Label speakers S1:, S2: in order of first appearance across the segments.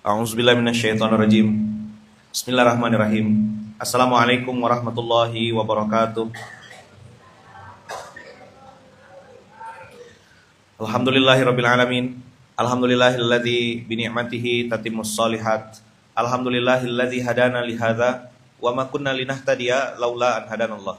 S1: A'udzubillahi minasyaitonirrajim. Bismillahirrahmanirrahim. Assalamualaikum warahmatullahi wabarakatuh. Alhamdulillahirabbil alamin. Alhamdulillahilladzi bi ni'matihi tatimmus shalihat. Alhamdulillahilladzi hadana li hadza wa ma kunna linahtadiya laula an hadanallah.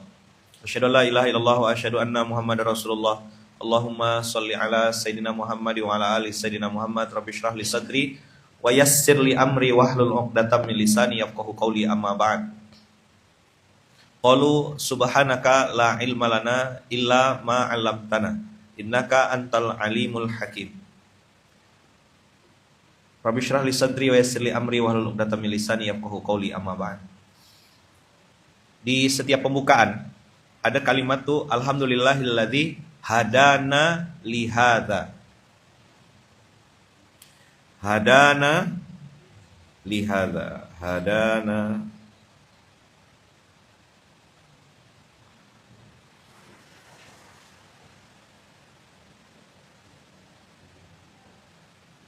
S1: Asyhadu an la ilaha illallah wa asyhadu anna Muhammadar Rasulullah. Allahumma shalli ala sayidina Muhammad wa ala ali sayidina Muhammad. Rabbi shrah li sadri wa yassir li amri wahlul 'uqdatam min lisani yafqahu qawli, amma ba'd. Qalu subhanaka la ilma lana illa ma 'allamtana innaka antal alimul hakim. Rabbi shrah li sadri wa yassir li amri wahlul 'uqdatam min lisani yafqahu qawli, amma ba'd. Di setiap pembukaan ada kalimat tuh alhamdulillahilladzi hadana li hadza. Hadana lihada, hadana.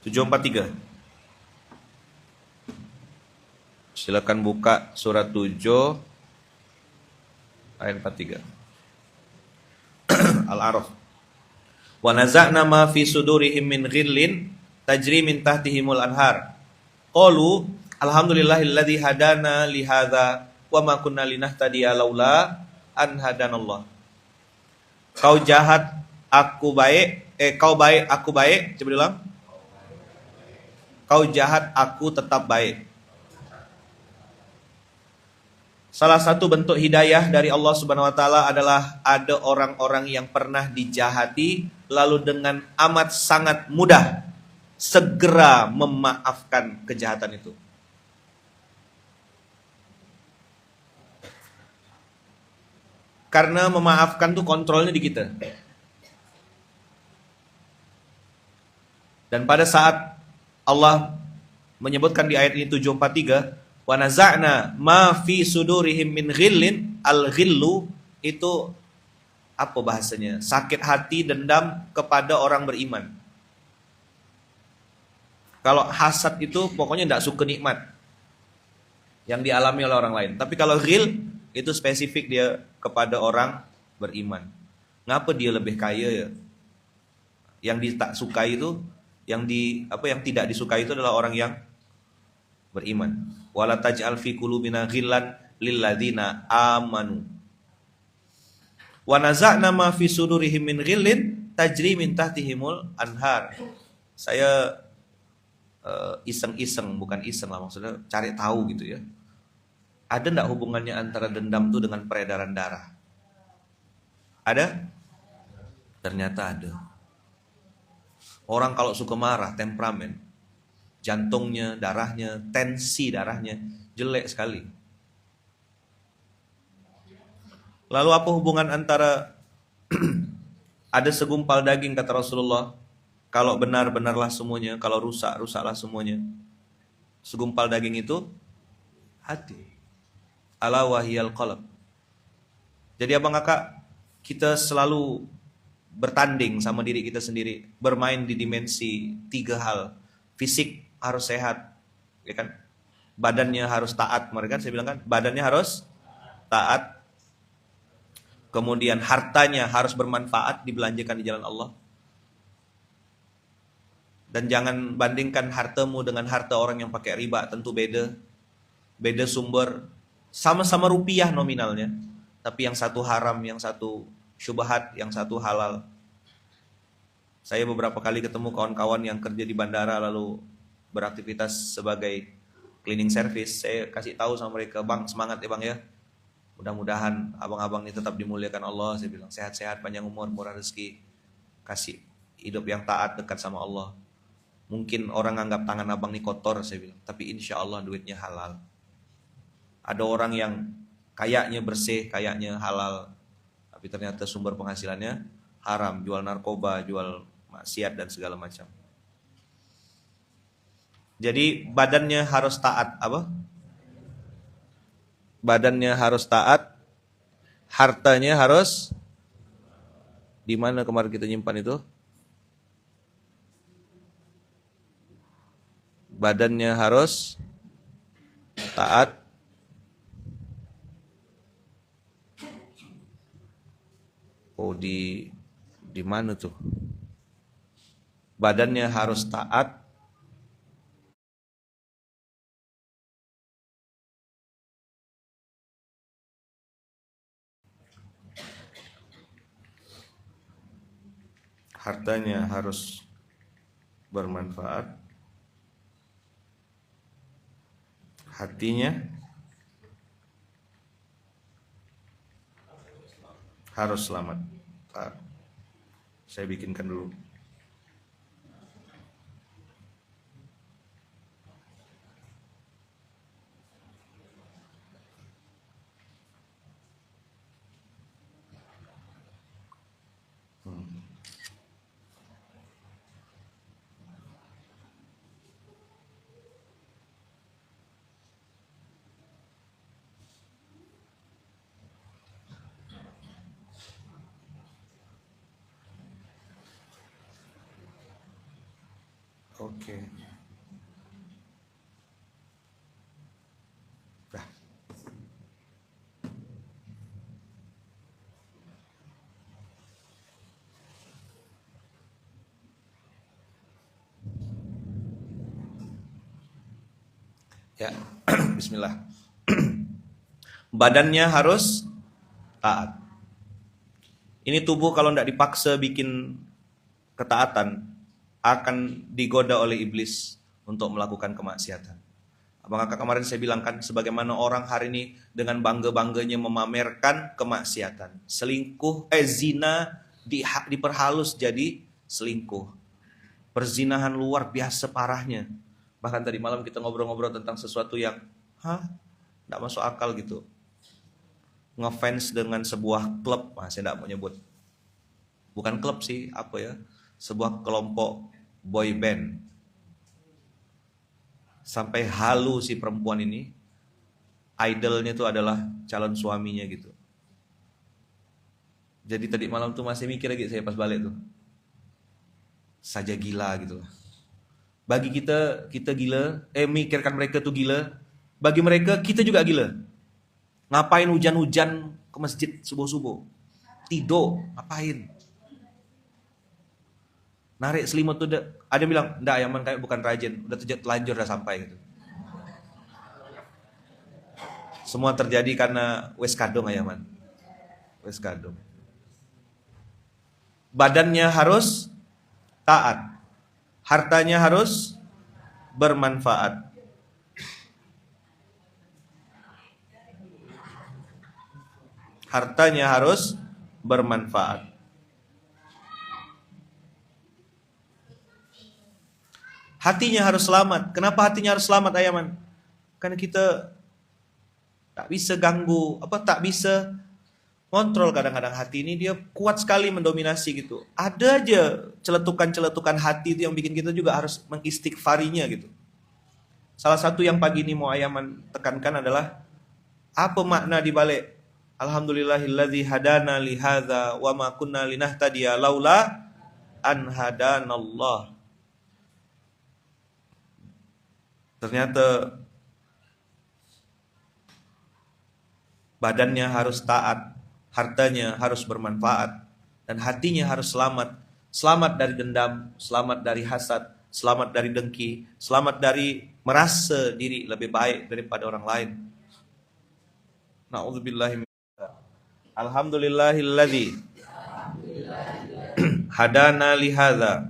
S1: Tujuh empat tiga. Silakan buka surat 7 ayat 43. Al-A'raf. Wa naza'na ma fi sudurihim min ghillin tajri min tahtihimul anhar. Qalu alhamdulillahilladzi hadana li hadza wa ma kunna linahtadiya laula an hadanallah. Kau jahat aku baik, kau baik aku baik. Coba ulang. Kau jahat aku tetap baik. Salah satu bentuk hidayah dari Allah Subhanahu wa taala adalah ada orang-orang yang pernah dijahati lalu dengan amat sangat mudah segera memaafkan kejahatan itu. Karena memaafkan tuh kontrolnya di kita. Dan pada saat Allah menyebutkan di ayat ini 743, wa naza'na ma fi sudurihim min ghillin, al-ghillu itu apa bahasanya? Sakit hati, dendam kepada orang beriman. Kalau hasad itu pokoknya tidak suka nikmat yang dialami oleh orang lain. Tapi kalau ghil itu spesifik dia kepada orang beriman. Ngapa dia lebih kaya ya? Yang tak sukai itu, yang tidak disukai itu adalah orang yang beriman. Wala taj'al fi qulubina ghillan lil ladzina amanu. Wa naza'na ma fi sudurihim min ghillin tajri min tahtihimul anhar. Saya iseng-iseng, bukan iseng lah, maksudnya cari tahu gitu ya. Ada enggak hubungannya antara dendam itu dengan peredaran darah? Ada? Ternyata ada. Orang kalau suka marah, temperamen, jantungnya, darahnya, tensi darahnya jelek sekali. Lalu apa hubungan antara ada segumpal daging kata Rasulullah, kalau benar, benarlah semuanya. Kalau rusak, rusaklah semuanya. Segumpal daging itu hati. Ala wahiyal qalb. Jadi abang kakak, kita selalu bertanding sama diri kita sendiri. Bermain di dimensi 3 hal. Fisik harus sehat, ya kan? Badannya harus taat. Kemarin kan saya bilang kan, badannya harus taat. Kemudian hartanya harus bermanfaat, dibelanjakan di jalan Allah. Dan jangan bandingkan hartamu dengan harta orang yang pakai riba, tentu beda. Beda sumber, sama-sama rupiah nominalnya, tapi yang satu haram, yang satu syubhat, yang satu halal. Saya beberapa kali ketemu kawan-kawan yang kerja di bandara lalu beraktivitas sebagai cleaning service. Saya kasih tahu sama mereka, "Bang, semangat ya Bang ya. Mudah-mudahan abang-abang ini tetap dimuliakan Allah." Saya bilang, "Sehat-sehat, panjang umur, murah rezeki. Kasih hidup yang taat, dekat sama Allah. Mungkin orang anggap tangan abang ini kotor," saya bilang, "tapi insya Allah duitnya halal." Ada orang yang kayaknya bersih, kayaknya halal, tapi ternyata sumber penghasilannya haram, jual narkoba, jual maksiat dan segala macam. Jadi badannya harus taat, apa? Badannya harus taat, hartanya harus, di mana kemarin kita nyimpan itu? Badannya harus taat. Oh, di mana tuh? Badannya harus taat. Hartanya harus bermanfaat. Hatinya harus selamat. Saya bikinkan dulu. Oke. Dah. Ya, bismillah. Badannya harus taat. Ini tubuh kalau tidak dipaksa bikin ketaatan, akan digoda oleh iblis untuk melakukan kemaksiatan. Apakah kemarin saya bilang kan, sebagaimana orang hari ini dengan bangga-bangganya memamerkan kemaksiatan. Selingkuh, zina diperhalus jadi selingkuh. Perzinahan luar biasa parahnya. Bahkan tadi malam kita ngobrol-ngobrol tentang sesuatu yang, tidak masuk akal gitu. Ngefans dengan sebuah klub, saya tidak mau nyebut. Bukan klub sih, sebuah kelompok boy band. Sampai halu si perempuan ini, idolnya itu adalah calon suaminya gitu. Jadi tadi malam tuh masih mikir lagi saya pas balik tuh. Saja gila gitu. Bagi kita gila, mikirkan mereka tuh gila. Bagi mereka kita juga gila. Ngapain hujan-hujan ke masjid subuh-subuh? Tidur, ngapain? Narik selimut tuh, ada yang bilang, enggak Yaman kayak bukan rajin, udah telanjur udah sampai gitu. Semua terjadi karena wes kadung Yaman. Wes kadung. Badannya harus taat. Hartanya harus bermanfaat. Hartanya harus bermanfaat. Hatinya harus selamat. Kenapa hatinya harus selamat, Ayaman? Karena kita tak bisa ganggu, tak bisa kontrol kadang-kadang hati ini, dia kuat sekali mendominasi gitu. Ada aja celetukan-celetukan hati itu yang bikin kita juga harus mengistighfarinya gitu. Salah satu yang pagi ini mau Ayaman tekankan adalah apa makna di balik Alhamdulillahilladzi hadana li hadza wa ma kunna linahtadiya laula an hadanallah. Ternyata badannya harus taat, hartanya harus bermanfaat, dan hatinya harus selamat. Selamat dari dendam, selamat dari hasad, selamat dari dengki, selamat dari merasa diri lebih baik daripada orang lain. Na'udzubillahi. Alhamdulillahilladzi hadana li hadza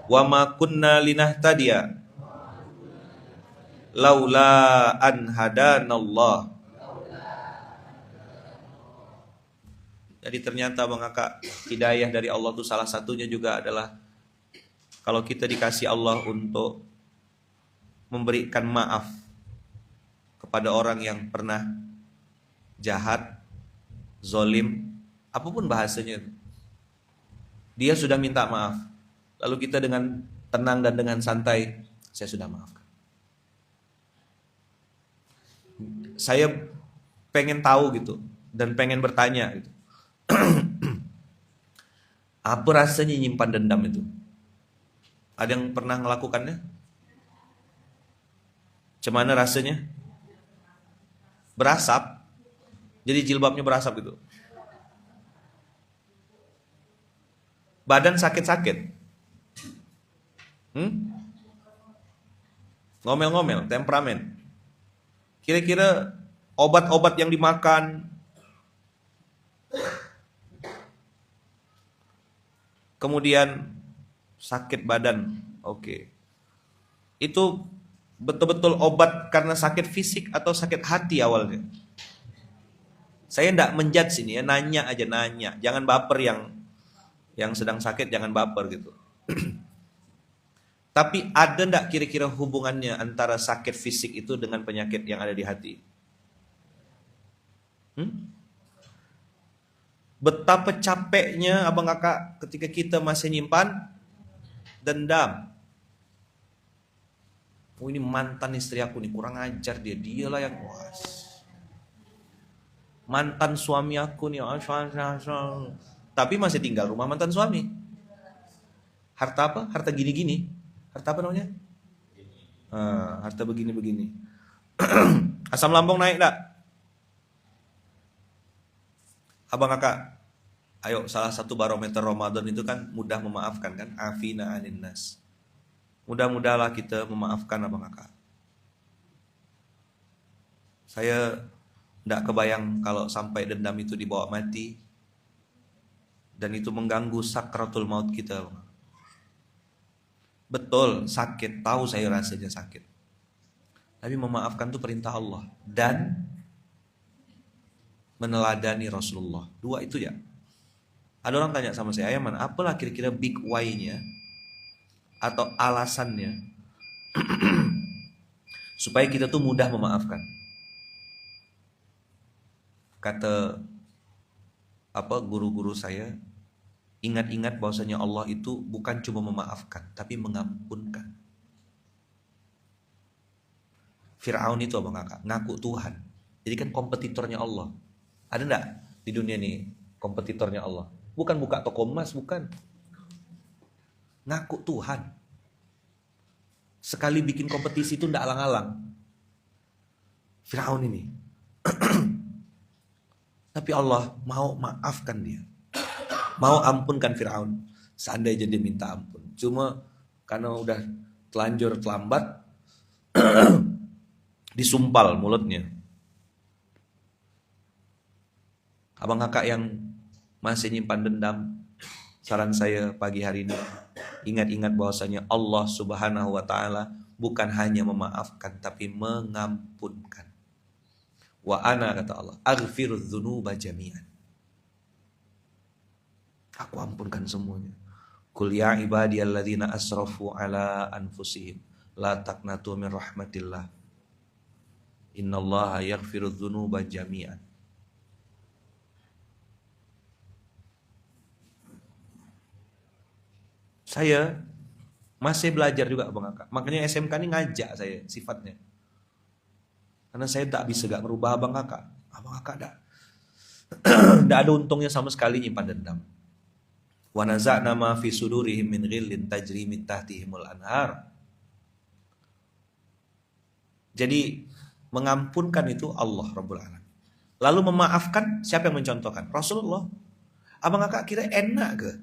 S1: wa ma kunna linahtadiya laula an hadanallah. Jadi ternyata Bang Kakak, hidayah dari Allah itu salah satunya juga adalah kalau kita dikasih Allah untuk memberikan maaf kepada orang yang pernah jahat, zolim, apapun bahasanya, dia sudah minta maaf. Lalu kita dengan tenang dan dengan santai, saya sudah maafkan. Saya pengen tahu gitu dan pengen bertanya gitu. Apa rasanya nyimpan dendam itu? Ada yang pernah melakukannya? Cemana rasanya? Berasap. Jadi jilbabnya berasap gitu. Badan sakit-sakit. Ngomel-ngomel, temperamen. Kira-kira obat-obat yang dimakan, kemudian sakit badan. Oke. Itu betul-betul obat karena sakit fisik atau sakit hati awalnya? Saya tidak menjudge ini ya, nanya aja, nanya. Jangan baper, yang sedang sakit jangan baper gitu. Tapi ada ndak kira-kira hubungannya antara sakit fisik itu dengan penyakit yang ada di hati? Betapa capeknya abang kakak ketika kita masih nyimpan dendam. Oh, ini mantan istri aku nih, kurang ajar dia, dialah yang was. Mantan suami aku nih, tapi masih tinggal rumah mantan suami. Harta apa? Harta gini-gini. Harta apa namanya? Harta begini-begini. Asam lambung naik enggak? Abang kakak, ayo, salah satu barometer Ramadan itu kan mudah memaafkan kan? Afina anin nas. Mudah-mudahlah kita memaafkan abang kakak. Saya tidak kebayang kalau sampai dendam itu dibawa mati dan itu mengganggu sakratul maut kita. Betul, sakit, tahu saya rasanya sakit. Tapi memaafkan itu perintah Allah dan meneladani Rasulullah. Dua itu ya. Ada orang tanya sama saya, Ayaman, apalah kira-kira big why-nya atau alasannya supaya kita tuh mudah memaafkan? Kata guru-guru saya, ingat-ingat bahwasanya Allah itu bukan cuma memaafkan, tapi mengampunkan. Fir'aun itu abang kakak, ngaku Tuhan. Jadi kan kompetitornya Allah. Ada enggak di dunia nih kompetitornya Allah? Bukan buka toko emas, bukan. Ngaku Tuhan. Sekali bikin kompetisi itu enggak alang-alang. Fir'aun ini. Tapi Allah mau maafkan dia. Mau ampunkan Fir'aun. Seandainya dia minta ampun. Cuma karena udah telanjur terlambat, disumpal mulutnya. Abang kakak yang masih nyimpan dendam, saran saya pagi hari ini, ingat-ingat bahwasanya Allah Subhanahu wa taala bukan hanya memaafkan tapi mengampunkan. Wa ana, kata Allah, aghfirudz dzunuba jami'an. Aku ampunkan semuanya. Qul ya ibadiyalladzina asrafu ala anfusihim la taqnatu min rahmatillah. Innallaha yaghfirudz dzunuba jami'an. Saya masih belajar juga abang kakak. Makanya SMK ini ngajak saya sifatnya. Karena saya tak bisa gak merubah abang kakak. Abang kakak tidak ada untungnya sama sekali nyimpan dendam. Wa naza'na ma fi sudurihim min ghillin tajri min tahtihimul anhar. Jadi mengampunkan itu Allah Rabbul Alamin. Lalu memaafkan, siapa yang mencontohkan? Rasulullah. Abang kakak kira enak ke?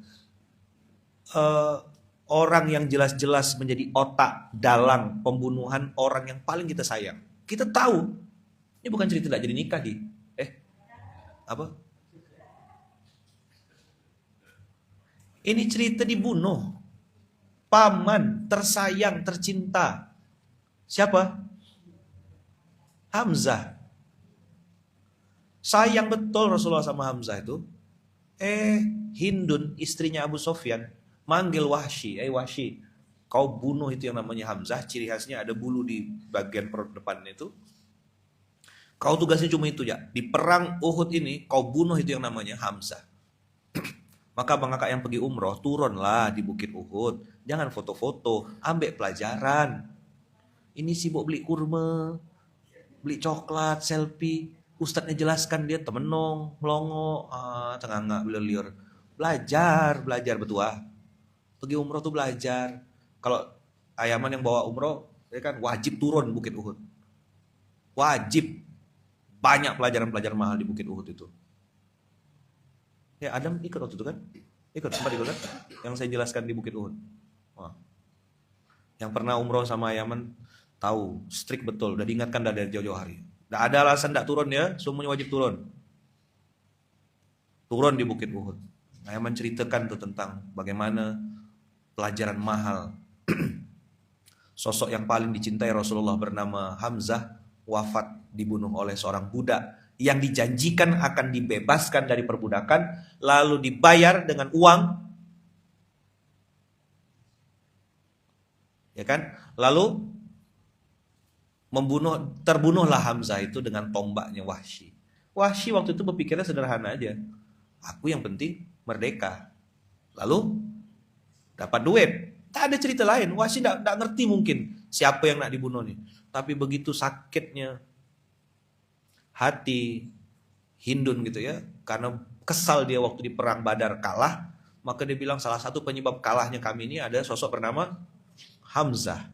S1: Orang yang jelas-jelas menjadi otak dalang pembunuhan orang yang paling kita sayang. Kita tahu ini bukan cerita tidak jadi nikah di apa? Ini cerita dibunuh paman tersayang tercinta. Siapa? Hamzah. Sayang betul Rasulullah sama Hamzah itu. Hindun istrinya Abu Sofyan manggil Wahsy, Wahsy, kau bunuh itu yang namanya Hamzah, ciri khasnya ada bulu di bagian perut depannya itu. Kau tugasnya cuma itu ya, di perang Uhud ini kau bunuh itu yang namanya Hamzah. Maka bang kakak yang pergi umroh, turunlah di Bukit Uhud, jangan foto-foto, ambil pelajaran. Ini sibuk beli kurma, beli coklat, selfie. Ustadznya jelaskan dia temenong, melongo, tengah-tengah liur. Belajar betul. Pergi umroh tuh belajar. Kalau Ayaman yang bawa umroh, Ya kan, wajib turun Bukit Uhud. Wajib. Banyak pelajaran-pelajaran mahal di Bukit Uhud itu. Ya Adam ikut waktu itu kan? Sempat ikut kan? Yang saya jelaskan di Bukit Uhud. Wah. Yang pernah umroh sama Yaman tahu, strict betul, udah diingatkan dari jauh-jauh hari. Tidak ada alasan tidak turun ya, semuanya wajib turun. Turun di Bukit Uhud. Nah, Yaman ceritakan tuh tentang bagaimana pelajaran mahal. Sosok yang paling dicintai Rasulullah bernama Hamzah wafat dibunuh oleh seorang budak yang dijanjikan akan dibebaskan dari perbudakan, lalu dibayar dengan uang, ya kan? Lalu terbunuhlah Hamzah itu dengan tombaknya Wahsy. Wahsy waktu itu berpikirnya sederhana aja, aku yang penting merdeka, lalu dapat duit. Tak ada cerita lain. Wahsy tidak ngerti mungkin siapa yang nak dibunuh nih. Tapi begitu sakitnya hati Hindun gitu ya, karena kesal dia waktu di perang Badar kalah, maka dia bilang salah satu penyebab kalahnya kami ini ada sosok bernama Hamzah.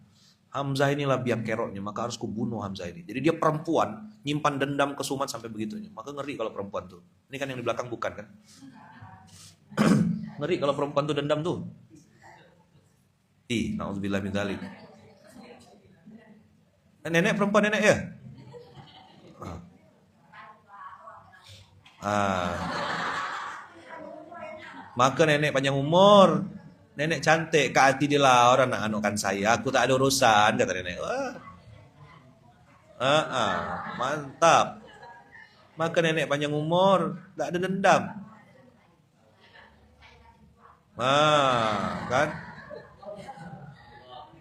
S1: Hamzah inilah biang keroknya, maka harus kubunuh Hamzah ini. Jadi dia perempuan, nyimpan dendam kesumat sampai begitunya. Maka ngeri kalau perempuan tuh. Ini kan yang di belakang bukan kan? Ngeri kalau perempuan tuh dendam tuh. Na'udzubillah min dzalik. Nenek perempuan nenek ya? Maka nenek panjang umur, nenek cantik, ke hati dia lah orang nak anukan saya, aku tak ada urusan, kata nenek. Mantap. Maka nenek panjang umur, tak ada dendam. Kan?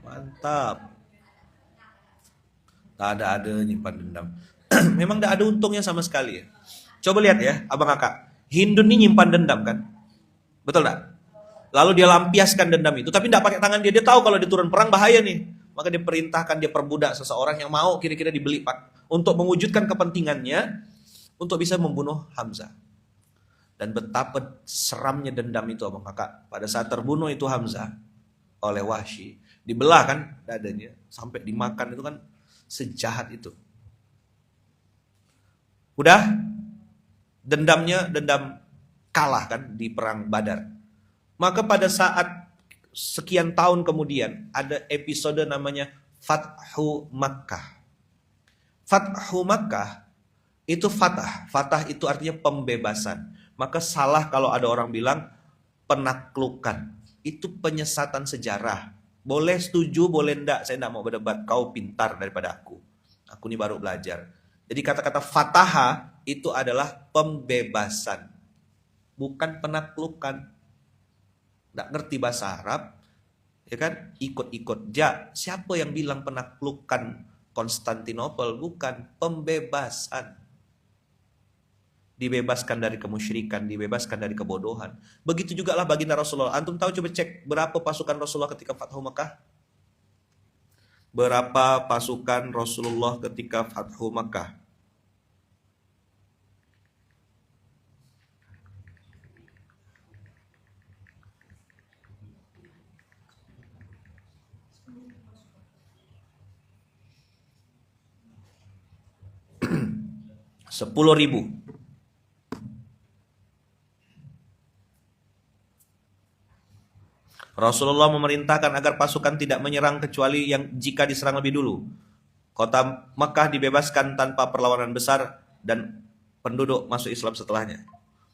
S1: Mantap. Tak ada nyimpan dendam. Memang tak ada untungnya sama sekali ya. Coba lihat ya, abang kakak. Hindun ini nyimpan dendam kan? Betul tak? Lalu dia lampiaskan dendam itu, tapi tidak pakai tangan dia. Dia tahu kalau dia turun perang bahaya nih. Maka dia perintahkan, dia perbudak seseorang yang mau kira-kira dibeli Pak, untuk mewujudkan kepentingannya, untuk bisa membunuh Hamzah. Dan betapa seramnya dendam itu abang kakak. Pada saat terbunuh itu Hamzah oleh Wahsy, dibelah kan dadanya, sampai dimakan itu kan sejahat itu. Udah dendamnya dendam kalah kan di perang Badar. Maka pada saat sekian tahun kemudian ada episode namanya Fathu Makkah. Fathu Makkah itu fatah. Fatah itu artinya pembebasan. Maka salah kalau ada orang bilang penaklukan. Itu penyesatan sejarah. Boleh setuju, boleh enggak. Saya enggak mau berdebat. Kau pintar daripada aku. Aku ini baru belajar. Jadi kata-kata fataha itu adalah pembebasan. Bukan penaklukan. Enggak ngerti bahasa Arab. Ya kan? Ikut-ikut. Siapa yang bilang penaklukan Konstantinopel? Bukan. Pembebasan. Dibebaskan dari kemusyrikan, dibebaskan dari kebodohan. Begitu juga lah baginda Rasulullah. Antum tahu, coba cek berapa pasukan Rasulullah ketika Fathu Makkah? Berapa pasukan Rasulullah ketika Fathu Makkah? $10.000. Rasulullah memerintahkan agar pasukan tidak menyerang kecuali yang jika diserang lebih dulu. Kota Makkah dibebaskan tanpa perlawanan besar dan penduduk masuk Islam setelahnya.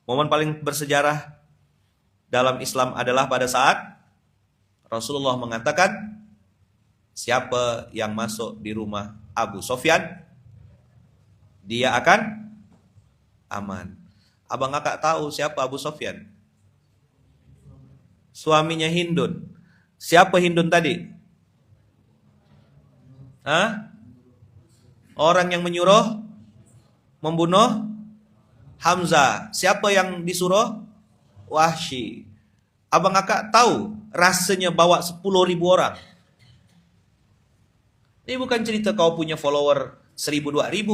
S1: Momen paling bersejarah dalam Islam adalah pada saat Rasulullah mengatakan, siapa yang masuk di rumah Abu Sofyan, dia akan aman. Abang kakak tahu siapa Abu Sofyan? Suaminya Hindun. Siapa Hindun tadi? Orang yang menyuruh membunuh Hamzah. Siapa yang disuruh? Wahsy. Abang kakak tahu rasanya bawa 10.000 orang. Ini bukan cerita kau punya follower 1.000-2.000.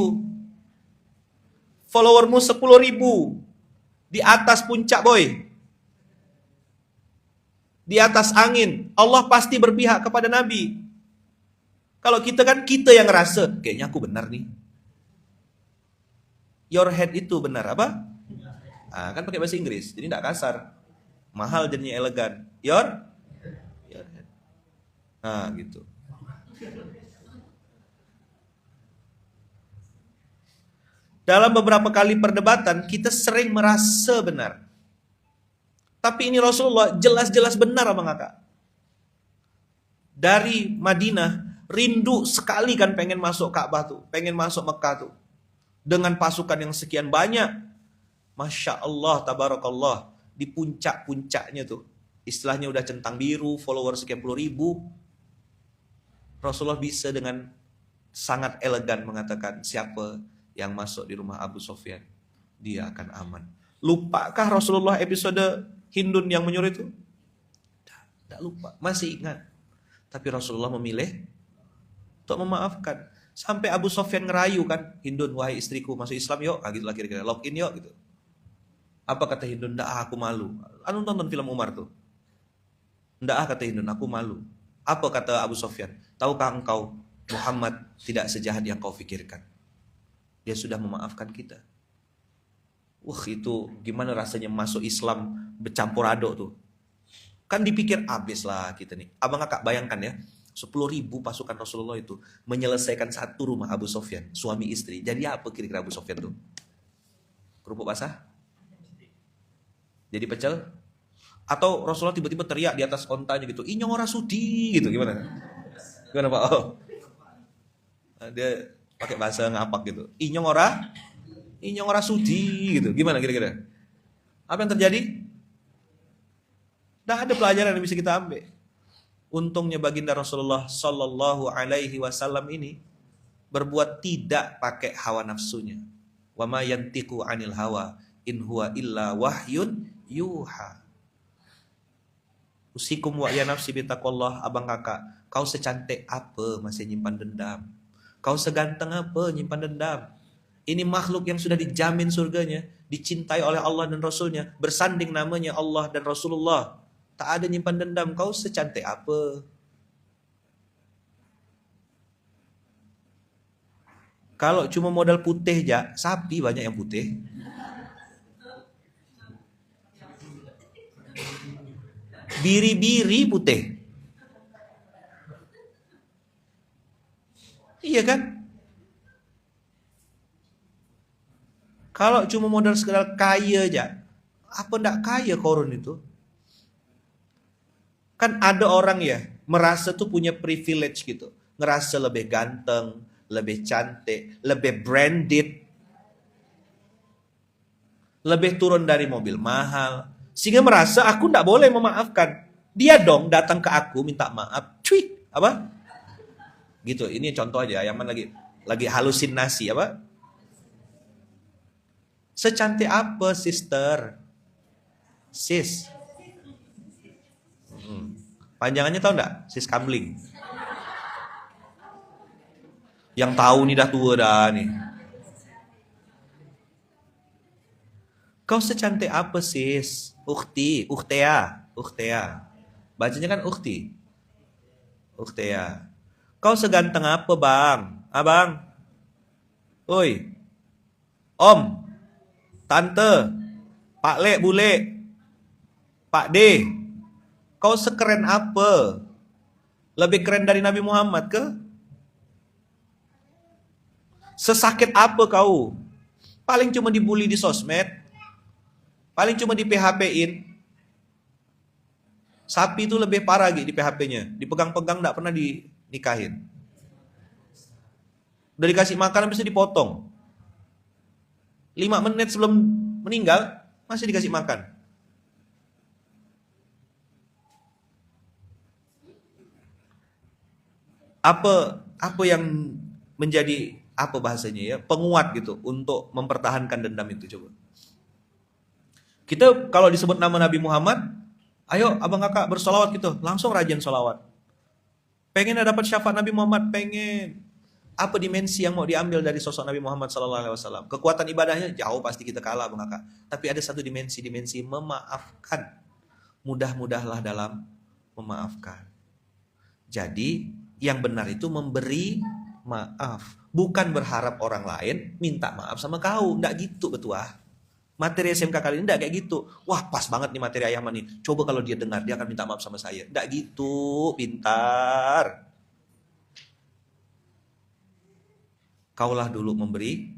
S1: Followermu 10.000. Di atas puncak boy. Di atas angin. Allah pasti berpihak kepada Nabi. Kalau kita kan kita yang ngerasa, kayaknya aku benar nih. Your head itu benar apa? Kan pakai bahasa Inggris, jadi tidak kasar. Mahal jadinya elegan. Your head. Gitu. Dalam beberapa kali perdebatan, kita sering merasa benar. Tapi ini Rasulullah jelas-jelas benar abang kakak. Dari Madinah, rindu sekali kan pengen masuk Ka'bah tuh, pengen masuk Mekah tuh. Dengan pasukan yang sekian banyak. Masya Allah, tabarakallah. Di puncak-puncaknya tuh. Istilahnya udah centang biru, follower sekian puluh ribu. Rasulullah bisa dengan sangat elegan mengatakan, siapa yang masuk di rumah Abu Sufyan, dia akan aman. Lupakah Rasulullah episode Hindun yang menyuruh itu? Tidak lupa, masih ingat. Tapi Rasulullah memilih untuk memaafkan. Sampai Abu Sufyan ngerayu kan, Hindun, wahai istriku masuk Islam yuk, gitulah kira-kira, login yuk gitu. Apa kata Hindun? Nggak, aku malu. Anu nonton film Umar tuh. Nggak, kata Hindun, aku malu. Apa kata Abu Sufyan? Tahukah engkau Muhammad tidak sejahat yang kau pikirkan? Dia sudah memaafkan kita. Itu gimana rasanya masuk Islam bercampur aduk tuh. Kan dipikir habis lah kita nih. Abang kakak bayangkan ya, 10.000 pasukan Rasulullah itu menyelesaikan satu rumah Abu Sufyan, suami istri. Jadi apa kira-kira Abu Sufyan tuh? Kerupuk basah? Jadi pecel? Atau Rasulullah tiba-tiba teriak di atas ontanya gitu, inyong ora sudi gitu, gimana? Gimana Pak? Dia pakai bahasa ngapak gitu. Inyong ora sudi gitu. Gimana kira-kira? Apa yang terjadi? Tidak ada pelajaran yang bisa kita ambil. Untungnya baginda Rasulullah Sallallahu Alaihi Wasallam ini berbuat tidak pakai hawa nafsunya. Wa ma yantiqu anil hawa in huwa illa wahyun yuha. Usikum wa ya nafsi bitaqwallah. Abang kakak, kau secantik apa masih nyimpan dendam? Kau seganteng apa nyimpan dendam? Ini makhluk yang sudah dijamin surganya, dicintai oleh Allah dan Rasulnya, bersanding namanya Allah dan Rasulullah. Tak ada nyimpan dendam, kau secantik apa? Kalau cuma modal putih aja, sapi banyak yang putih. Biri-biri putih. Iya kan? Kalau cuma modal sekedar kaya aja, apa ndak kaya korun itu? Kan ada orang ya, merasa tuh punya privilege gitu. Ngerasa lebih ganteng, lebih cantik, lebih branded. Lebih turun dari mobil mahal. Sehingga merasa aku ndak boleh memaafkan. Dia dong datang ke aku minta maaf. Cuy, apa? Gitu, ini contoh aja. Yang mana lagi halusinasi apa? Secantik apa sister? Sis. Panjangannya tahu enggak? Sis Kamling. Yang tahu nih dah tua dah nih. Kau secantik apa sis? Ukhti, Uktea. Bacanya kan Ukhti. Uktea. Kau seganteng apa bang? Abang? Oi. Om. Tante, Pak Le, Bule, Pak D, kau sekeren apa? Lebih keren dari Nabi Muhammad ke? Sesakit apa kau? Paling cuma dibully di sosmed, paling cuma di PHP-in. Sapi itu lebih parah gitu di PHP-nya, dipegang-pegang gak pernah dinikahin. Udah dikasih makan bisa dipotong. 5 menit sebelum meninggal masih dikasih makan. Apa yang menjadi apa bahasanya ya, penguat gitu untuk mempertahankan dendam itu coba. Kita kalau disebut nama Nabi Muhammad, ayo abang kakak bersolawat gitu, langsung rajin solawat. Pengen dapat syafaat Nabi Muhammad, pengen. Apa dimensi yang mau diambil dari sosok Nabi Muhammad SAW? Kekuatan ibadahnya jauh pasti kita kalah, Bang Kakak. Tapi ada satu dimensi memaafkan. Mudah-mudahlah dalam memaafkan. Jadi Yang benar itu memberi maaf. Bukan berharap orang lain minta maaf sama kau. Nggak gitu betul. Materi SMK kali ini nggak kayak gitu. Wah pas banget nih materi Ayaman nih. Coba kalau dia dengar, dia akan minta maaf sama saya. Nggak gitu, pintar. Kaulah dulu memberi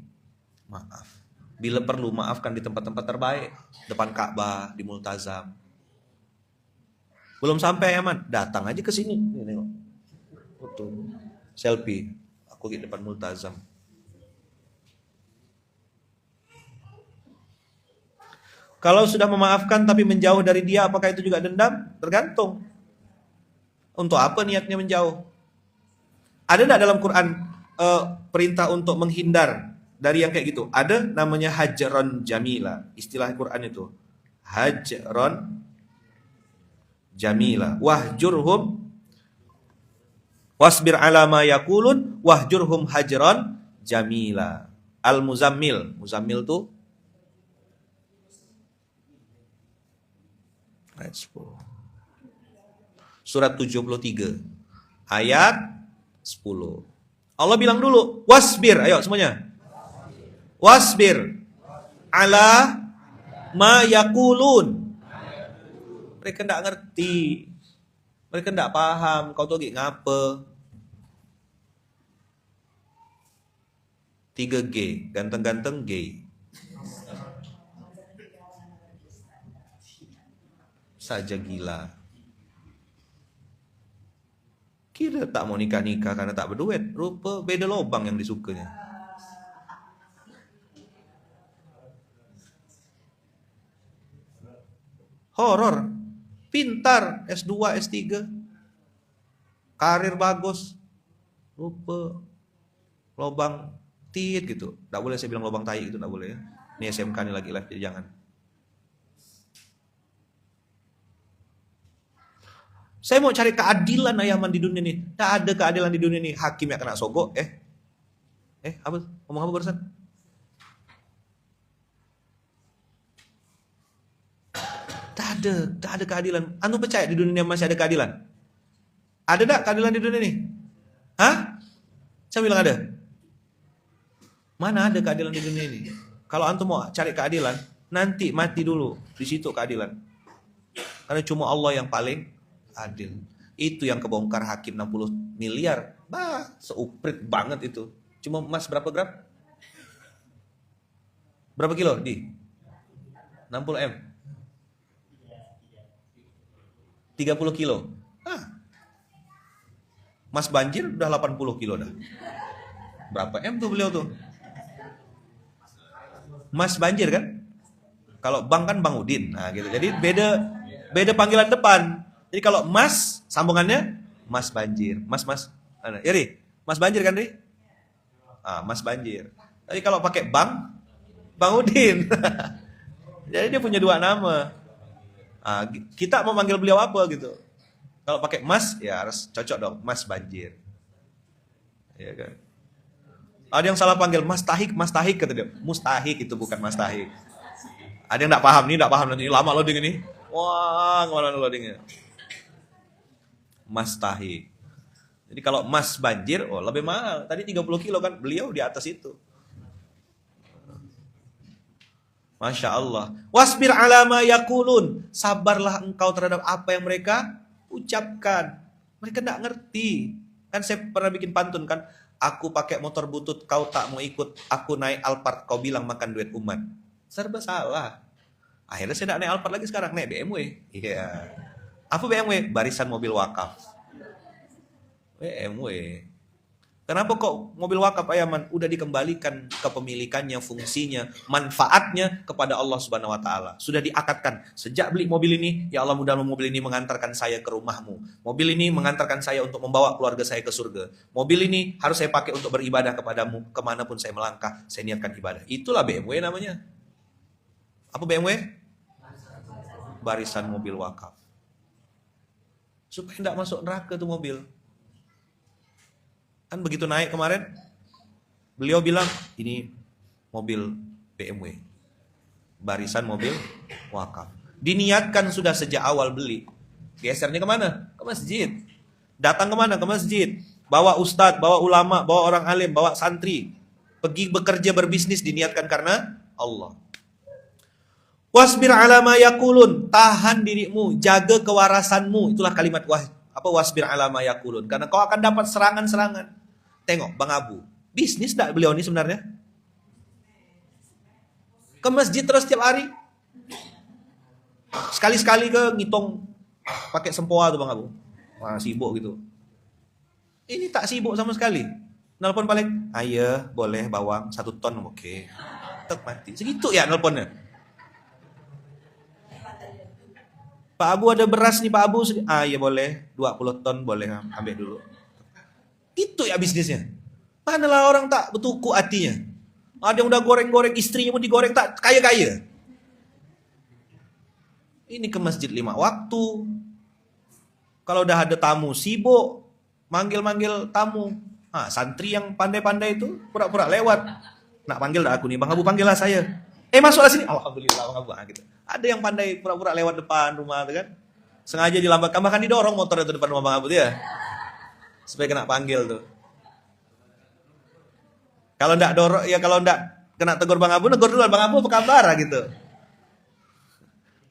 S1: maaf. Bila perlu maafkan di tempat-tempat terbaik. Depan Ka'bah, di Multazam. Belum sampai Ayaman, datang aja ke sini. Ini, foto, selfie. Aku di depan Multazam. Kalau sudah memaafkan tapi menjauh dari dia, apakah itu juga dendam? Tergantung. Untuk apa niatnya menjauh? Ada tidak dalam Quran perintah untuk menghindar dari yang kayak gitu? Ada, namanya hajron jamila. Istilah Quran itu. Hajron jamila. Wahjurhum wasbir ala ma yakulun wahjurhum hajron jamila. Al-Muzammil. Muzammil tuh ayat 10. Surat 73 ayat 10. Allah bilang dulu, wasbir, ayo semuanya. Wasbir ala ma yakulun. Mereka enggak ngerti. Mereka enggak paham, kau tuh lagi ngapa. 3G, ganteng-ganteng gay. Saja gila. Kira tak mau nikah-nikah karena tak berduit. Rupa beda lobang yang disukanya. Horor. Pintar. S2, S3. Karir bagus. Rupa lobang tit gitu. Tak boleh saya bilang lobang tai gitu. Tak boleh ya. Ini SMK nih lagi live. Jadi jangan. Saya mau cari keadilan Ayaman di dunia ini. Tak ada keadilan di dunia ini. Hakim yang kena sogok. Apa? Ngomong apa barusan? Tak ada keadilan. Anu percaya di dunia masih ada keadilan? Ada tak keadilan di dunia ini? Hah? Saya bilang ada. Mana ada keadilan di dunia ini? Kalau antum mau cari keadilan, nanti mati dulu. Di situ keadilan. Karena cuma Allah yang paling adil. Itu yang kebongkar hakim 60 miliar. Bah, seuprit banget itu. Cuma emas berapa gram? Berapa kilo? 60 M. 30 kilo. Mas banjir udah 80 kilo dah. Berapa M tuh beliau tuh? Mas banjir kan? Kalau bang kan Bang Udin. Nah gitu. Jadi beda panggilan depan. Jadi kalau Mas, sambungannya Mas Banjir. Mas. Ya Ri, Mas Banjir kan Ri? Mas Banjir. Tapi kalau pakai Bang Udin. Jadi dia punya dua nama. Kita mau manggil beliau apa gitu. Kalau pakai Mas, ya harus cocok dong. Mas Banjir. Ya kan? Ada yang salah panggil Mas Tahik kata dia. Mustahik itu bukan Mas Tahik. Ada yang enggak paham nanti lama loading ini. Wah, kemana loadingnya? Mas Tahik. Jadi kalau Mas Banjir, lebih mahal. Tadi 30 kilo kan, beliau di atas itu. Masya Allah. Wasbir ala ma yakulun. Sabarlah engkau terhadap apa yang mereka ucapkan. Mereka tidak ngerti. Kan saya pernah bikin pantun kan. Aku pakai motor butut, kau tak mau ikut. Aku naik Alphard, kau bilang makan duit umat. Serba salah. Akhirnya saya tidak naik Alphard lagi sekarang, naik BMW. Iya. Apa BMW? Barisan mobil wakaf. BMW. Kenapa kok mobil wakaf Ayaman udah dikembalikan kepemilikannya, fungsinya, manfaatnya kepada Allah Subhanahu wa taala. Sudah diakadkan. Sejak beli mobil ini, ya Allah mudah-mudahan mobil ini mengantarkan saya ke rumahmu. Mobil ini mengantarkan saya untuk membawa keluarga saya ke surga. Mobil ini harus saya pakai untuk beribadah kepadamu kemanapun saya melangkah, saya niatkan ibadah. Itulah BMW namanya. Apa BMW? Barisan mobil wakaf. Supaya tidak masuk neraka tuh mobil. Kan begitu naik kemarin, beliau bilang, ini mobil BMW. Barisan mobil wakaf. Diniatkan sudah sejak awal beli. Gesernya kemana? Ke masjid. Datang kemana? Ke masjid. bawa ustadz, bawa ulama, bawa orang alim, bawa santri, pergi bekerja berbisnis diniatkan karena Allah. Wasbir ala ma yakulun, tahan dirimu, jaga kewarasanmu. Itulah kalimat wasbir ala ma yakulun. Karena kau akan dapat serangan-serangan. Tengok Bang Abu, bisnis tak beliau ini sebenarnya? Ke masjid terus setiap hari. Sekali-sekali ke ngitung pakai sempoa tuh Bang Abu. Wah, sibuk gitu. Ini tak sibuk sama sekali. Nelpon paling, ayo boleh bawang 1 ton, oke. Tek mati. Segitu ya nelponnya. Pak Abu ada beras nih Pak Abu. Iya boleh, 20 ton boleh, ambil dulu. Itu ya bisnisnya. Manalah orang tak bertuku hatinya. Ada yang udah goreng-goreng, istrinya pun digoreng, tak kaya-kaya. Ini ke masjid 5 waktu. Kalau udah ada tamu sibuk, manggil-manggil tamu. Santri yang pandai-pandai itu pura-pura lewat. Nak panggil dah aku nih, Bang Abu panggillah saya. Masuklah sini. Alhamdulillah Bang Abu. Gitu. Ada yang pandai pura-pura lewat depan rumah tuh kan. Sengaja dilambatkan, bahkan didorong motor itu depan rumah Bang Abu tuh ya. Supaya kena panggil tuh. Kalau ndak dorong, ya kalau ndak kena tegur Bang Abu, negur dulu Bang Abu apa kabar gitu.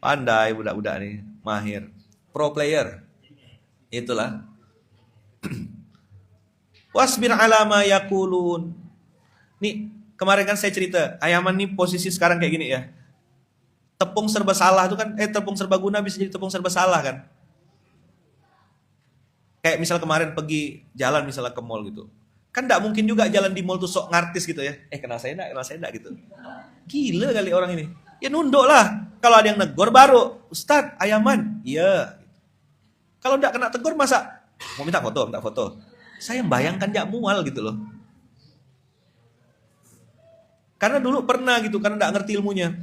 S1: Pandai budak-budak nih, mahir. Pro player. Itulah. Wasbir ala ma yakulun. Nih, kemarin kan saya cerita, Ayaman nih posisi sekarang kayak gini ya. Tepung serba salah itu kan, tepung serba guna bisa jadi tepung serba salah kan. Kayak misal kemarin pergi jalan misalnya ke mall gitu. Kan enggak mungkin juga jalan di mall tuh sok ngartis gitu ya. Kenal saya enggak gitu. Gila kali orang ini. Ya nunduk lah. Kalau ada yang negor baru, Ustadz, Ayaman. Iya. Kalau enggak kena tegur masa mau minta foto. Saya bayangkan jak mual gitu loh. Karena dulu pernah gitu, karena enggak ngerti ilmunya.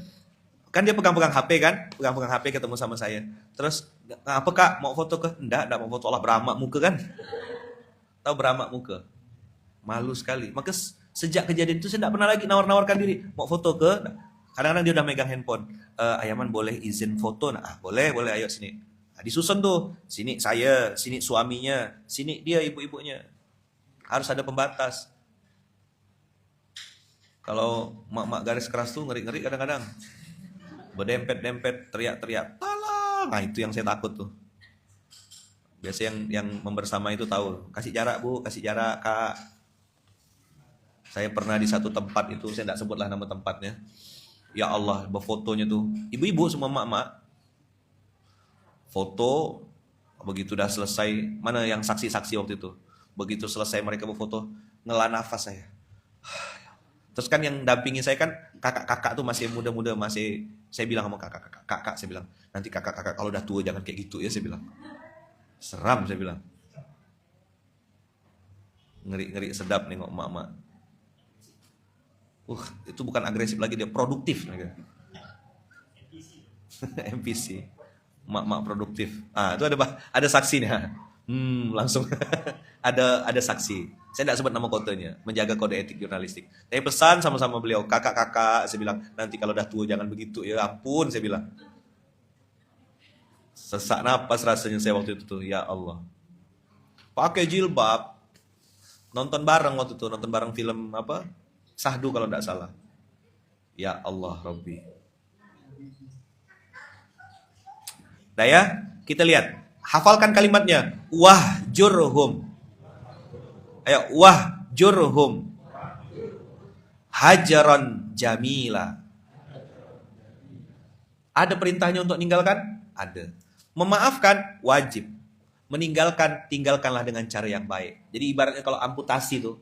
S1: Kan dia pegang-pegang HP kan, pegang-pegang HP ketemu sama saya. Terus, apa kak, mau foto ke? Enggak mau foto lah, beramak muka kan. Tahu beramak muka? Malu sekali. Maka sejak kejadian itu saya enggak pernah lagi nawar-nawarkan diri. Mau foto ke? Kadang-kadang dia udah megang handphone. Ayaman boleh izin foto? Boleh, ayo sini. Disusun tuh. Sini saya, sini suaminya, sini dia ibu-ibunya. Harus ada pembatas. Kalau mak-mak garis keras tuh ngeri-ngeri kadang-kadang. Berdempet-dempet, teriak-teriak. Tolong! Itu yang saya takut tuh. Biasa yang membersama itu tahu. Kasih jarak bu, kasih jarak kak. Saya pernah di satu tempat itu, saya tidak sebutlah nama tempatnya. Ya Allah, berfotonya tuh. Ibu-ibu semua mak-mak. Foto, begitu udah selesai. Mana yang saksi-saksi waktu itu? Begitu selesai mereka berfoto, ngela nafas saya. Terus kan yang dampingi saya kan kakak-kakak tuh masih muda-muda, masih saya bilang sama kakak saya bilang, nanti kakak-kakak kalau udah tua jangan kayak gitu ya saya bilang. Seram saya bilang. Ngeri-ngeri sedap nengok emak-emak. Itu bukan agresif lagi, dia produktif lagi. NPC. Emak-emak produktif. Itu ada saksinya. Langsung ada saksi. Saya tidak sebut nama kotanya, menjaga kode etik jurnalistik. Saya pesan sama-sama beliau, kakak-kakak, saya bilang, nanti kalau udah tua jangan begitu, ya ampun, saya bilang. Sesak napas rasanya saya waktu itu tuh, ya Allah. Pakai jilbab, nonton bareng waktu itu, nonton bareng film apa? Sahdu kalau tidak salah. Ya Allah, Rabbi. Nah ya, kita lihat. Hafalkan kalimatnya. Wahjurhum. Ayo, wahjurhum. Hajaran jamila. Ada perintahnya untuk meninggalkan? Ada. Memaafkan? Wajib. Meninggalkan, tinggalkanlah dengan cara yang baik. Jadi ibaratnya kalau amputasi tuh,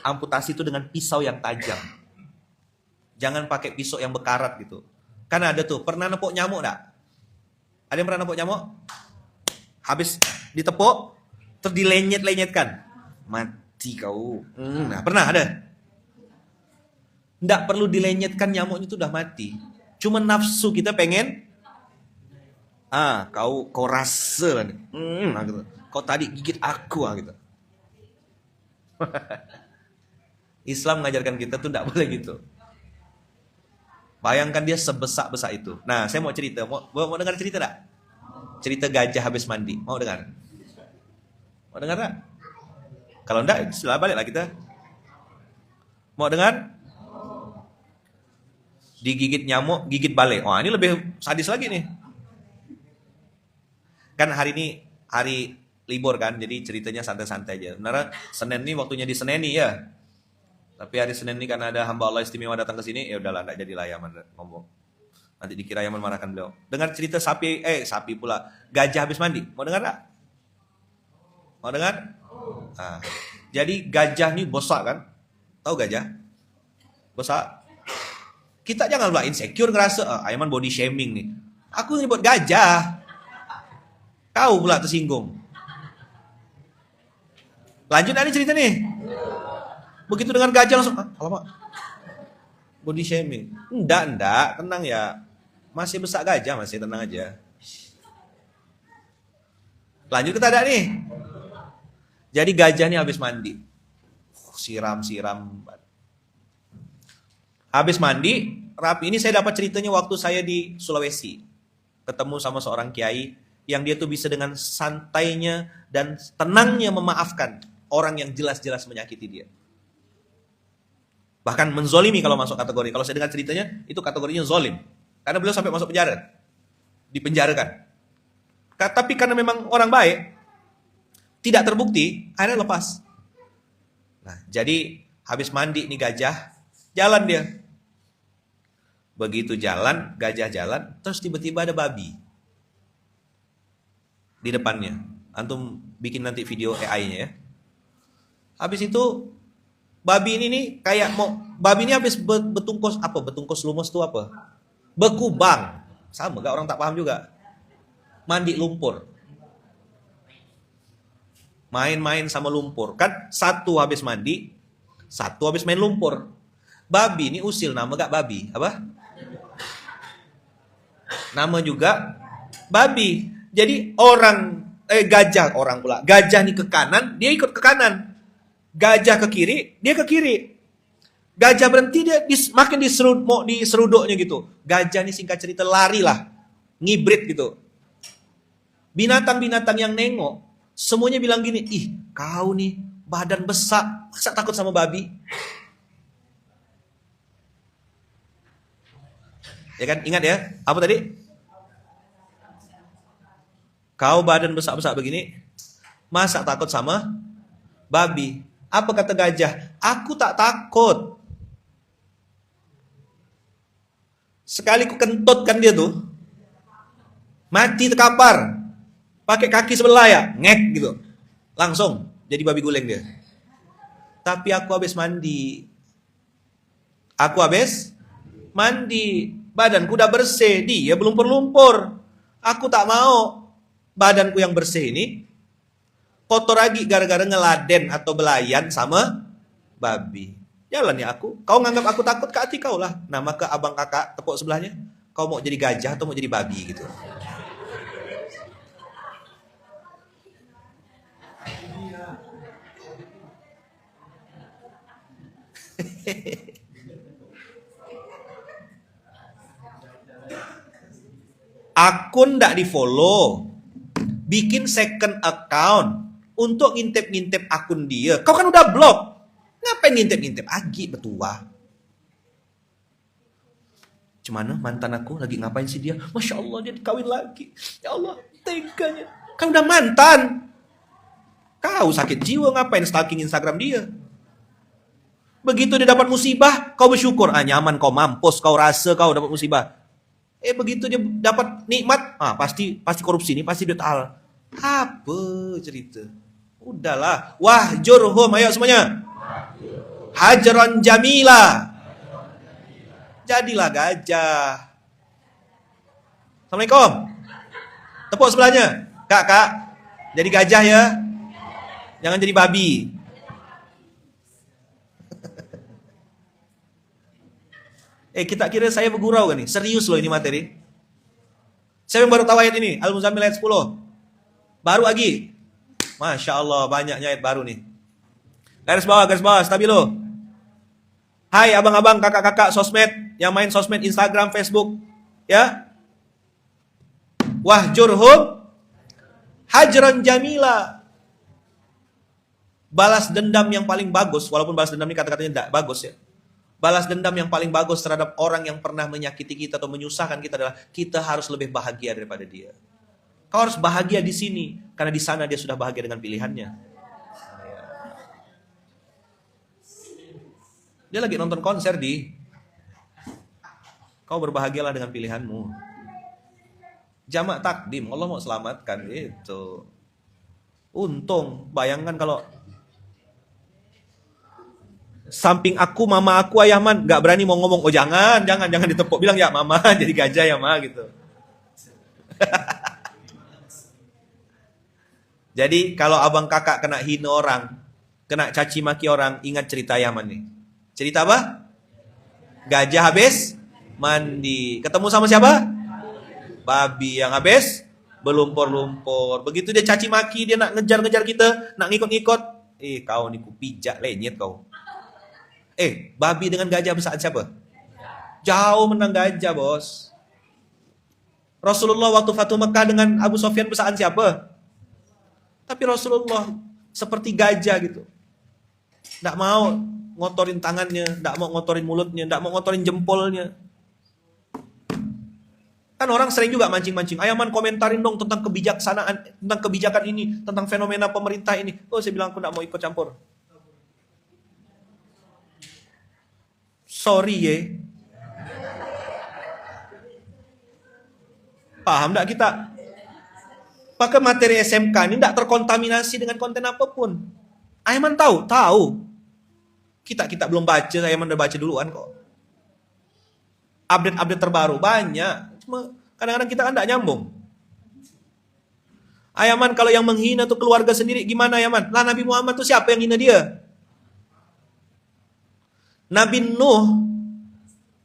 S1: amputasi itu dengan pisau yang tajam. Jangan pakai pisau yang bekarat gitu. Karena ada tuh, pernah nepuk nyamuk enggak? Ada yang pernah nepuk nyamuk? Habis ditepuk, terus dilenyet-lenyetkan. Mati kau. Nah, pernah ada? Nggak perlu dilenyetkan, nyamuknya itu udah mati. Cuma nafsu kita pengen, kau rasa, gitu. Kau tadi gigit aku, gitu. Islam mengajarkan kita tuh nggak boleh gitu. Bayangkan dia sebesak-besak itu. Nah, saya mau cerita. Mau dengar cerita enggak? Cerita gajah habis mandi. Mau dengar? Mau dengar enggak? Kalau enggak, setelah balik lah kita. Mau dengar? Digigit nyamuk, gigit balik. Wah, ini lebih sadis lagi nih. Kan hari ini hari libur kan, jadi ceritanya santai-santai aja. Sebenarnya Senin nih waktunya diseneni ya. Tapi hari Senin ini karena ada hamba Allah istimewa datang ke sini, ya udahlah, enggak jadi layaman ngomong. Nanti dikira Yaman marahkan beliau. Dengar cerita sapi pula. Gajah habis mandi. Mau dengar enggak? Mau dengar? Nah, jadi gajah nih bosak kan? Tahu gajah? Bosak. Kita jangan pula insecure ngerasa, Yaman body shaming nih. Aku nyebut gajah. Kau pula tersinggung. Lanjut ada cerita nih. Begitu dengan gajah langsung, alamak. Body shaming. Enggak, tenang ya. Masih besar gajah, masih tenang aja. Lanjut kita ada nih. Jadi gajah nih habis mandi. Siram. Habis mandi, rapi. Ini saya dapat ceritanya waktu saya di Sulawesi. Ketemu sama seorang kiai yang dia tuh bisa dengan santainya dan tenangnya memaafkan orang yang jelas-jelas menyakiti dia. Bahkan menzolimi kalau masuk kategori. Kalau saya dengar ceritanya, itu kategorinya zolim. Karena beliau sampai masuk penjara. Dipenjarakan. Tapi karena memang orang baik, tidak terbukti, akhirnya lepas. Nah, jadi habis mandi nih gajah, jalan dia. Begitu jalan, gajah jalan, terus tiba-tiba ada babi. Di depannya. Antum bikin nanti video AI-nya ya. Habis itu, babi ini nih kayak babi ini habis betungkos lumos itu apa? Bekubang. Sama gak, orang tak paham juga. Mandi lumpur. Main-main sama lumpur. Kan satu habis mandi, satu habis main lumpur. Babi ini usil, nama gak babi? Apa? Nama juga babi. Jadi gajah nih ke kanan, dia ikut ke kanan. Gajah ke kiri, dia ke kiri. Gajah berhenti, dia makin diseruduknya gitu. Gajah nih singkat cerita lari lah. Ngibrit gitu. Binatang-binatang yang nengok, semuanya bilang gini, ih kau nih badan besar, masa takut sama babi? Ya kan, ingat ya, apa tadi? Kau badan besar-besar begini, masa takut sama babi? Apa kata gajah? Aku tak takut. Sekali ku kentutkan dia tuh, mati terkapar, pakai kaki sebelah ya, ngek gitu, langsung jadi babi guling dia. Tapi aku habis mandi, badanku udah bersih, dia belum berlumpur. Aku tak mau badanku yang bersih ini kotor lagi gara-gara ngeladen atau belayan sama babi. Jalan ya aku. Kau nganggap aku takut, ke hati kau lah. Nama ke abang kakak tepuk sebelahnya. Kau mau jadi gajah atau mau jadi babi gitu. Akun ndak di follow. Bikin second account untuk ngintip-ngintip akun dia. Kau kan udah blok. Ngapain ngintip-ngintip? Agi betua. Cuman mantan aku lagi ngapain sih dia? Masya Allah dia dikawin lagi. Ya Allah, teganya. Kan udah mantan. Kau sakit jiwa ngapain stalking Instagram dia? Begitu dia dapat musibah, kau bersyukur. Nyaman, kau mampus, kau rasa kau dapat musibah. Begitu dia dapat nikmat, pasti korupsi ini, pasti duit al. Apa cerita? Udahlah, wahjurhum, ayo semuanya. Hajran jamila. Jadilah gajah. Assalamualaikum. Tepuk sebelahnya. Kak, jadi gajah ya. Jangan jadi babi. Kita kira saya bergurau kan nih? Serius loh ini materi. Saya yang baru tahu ayat ini, Al-Muzammil ayat 10. Baru lagi. Masya Allah, banyaknya ayat baru nih. Garis bawah, stabilo. Hai abang-abang, kakak-kakak sosmed, yang main sosmed Instagram, Facebook. Ya. Wahjurhum hajran jamila. Balas dendam yang paling bagus, walaupun balas dendam ini kata-katanya tidak bagus ya. Balas dendam yang paling bagus terhadap orang yang pernah menyakiti kita atau menyusahkan kita adalah kita harus lebih bahagia daripada dia. Kau harus bahagia di sini, karena di sana dia sudah bahagia dengan pilihannya. Dia lagi nonton konser kau berbahagialah dengan pilihanmu. Jamak takdim, Allah mau selamatkan itu. Untung, bayangkan kalau samping aku, mama aku, ayah man, gak berani mau ngomong, oh jangan ditepuk, bilang ya mama, jadi gajah ya ma, gitu. Jadi kalau abang kakak kena hina orang, kena caci maki orang, ingat cerita Yaman nih. Cerita apa? Gajah habis mandi, ketemu sama siapa? Babi yang habis berlumpur-lumpur. Begitu dia caci maki, dia nak ngejar-ngejar kita, nak ngikut-ngikut. Kau ni ku pijak lenyet kau. Babi dengan gajah besar siapa? Jauh menang gajah, bos. Rasulullah waktu Fatuh Mekah dengan Abu Sofyan besar siapa? Tapi Rasulullah seperti gajah gitu. Tidak mau ngotorin tangannya, tidak mau ngotorin mulutnya, tidak mau ngotorin jempolnya. Kan orang sering juga mancing-mancing. Ayaman komentarin dong tentang kebijaksanaan, tentang kebijakan ini, tentang fenomena pemerintah ini. Oh, saya bilang aku tidak mau ikut campur. Sorry ye. Paham tidak kita? Pakai materi SMK ini tidak terkontaminasi dengan konten apapun. Ayaman tahu. Kita belum baca, Ayaman udah baca duluan kok. Update terbaru banyak. Cuma kadang-kadang kita kan tidak nyambung. Ayaman kalau yang menghina tuh keluarga sendiri gimana Ayaman? Lah Nabi Muhammad tuh siapa yang hina dia? Nabi Nuh,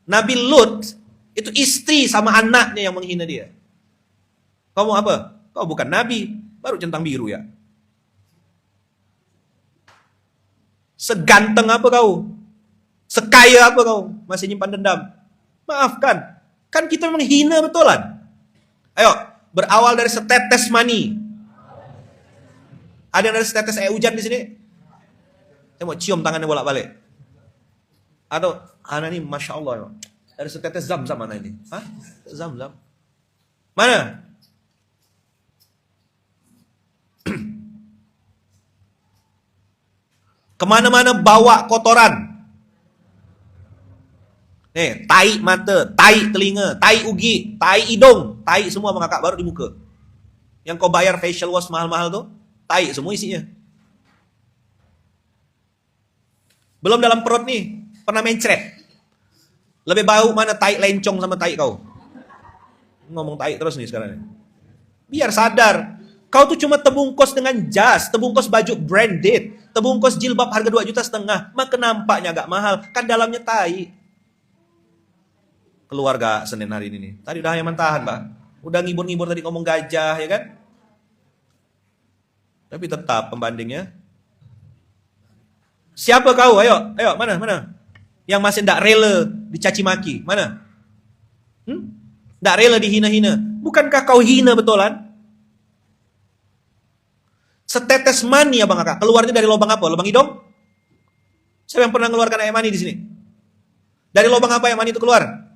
S1: Nabi Lut, itu istri sama anaknya yang menghina dia. Kamu apa? Kau bukan Nabi, baru centang biru ya. Seganteng apa kau? Sekaya apa kau? Masih nyimpan dendam? Maafkan, kan kita memang hina betulan. Ayo, berawal dari setetes mani. Ada yang dari setetes air hujan di sini? Saya mau cium tangannya bolak-balik. Atau anak ini Masya Allah, dari setetes zam-zam mana ini? Hah? Zam-zam? Mana? Kemana-mana bawa kotoran. Tai mata, tai telinga, tai ugi, tai hidung, tai semua mengakak baru di muka. Yang kau bayar facial wash mahal-mahal tuh, tai semua isinya. Belum dalam perut nih, pernah mencret. Lebih bau mana tai lencong sama tai kau? Ngomong tai terus nih sekarang. Biar sadar, kau tuh cuma tebungkos dengan jas, tebungkos baju branded, tebungkos jilbab harga 2,5 juta, maka nampaknya agak mahal, kan dalamnya tai. Keluarga Senin hari ini nih. Tadi udah Ayaman tahan, Pak. Udah ngibur-ngibur tadi ngomong gajah, ya kan? Tapi tetap pembandingnya. Siapa kau? Ayo, mana? Yang masih tidak rela dicaci maki, mana? Tidak rela dihina-hina. Bukankah kau hina betulan? Setetes mani ya Bang Kakak. Keluarnya dari lubang apa? Lubang hidung? Siapa yang pernah mengeluarkan air mani di sini? Dari lubang apa air mani itu keluar?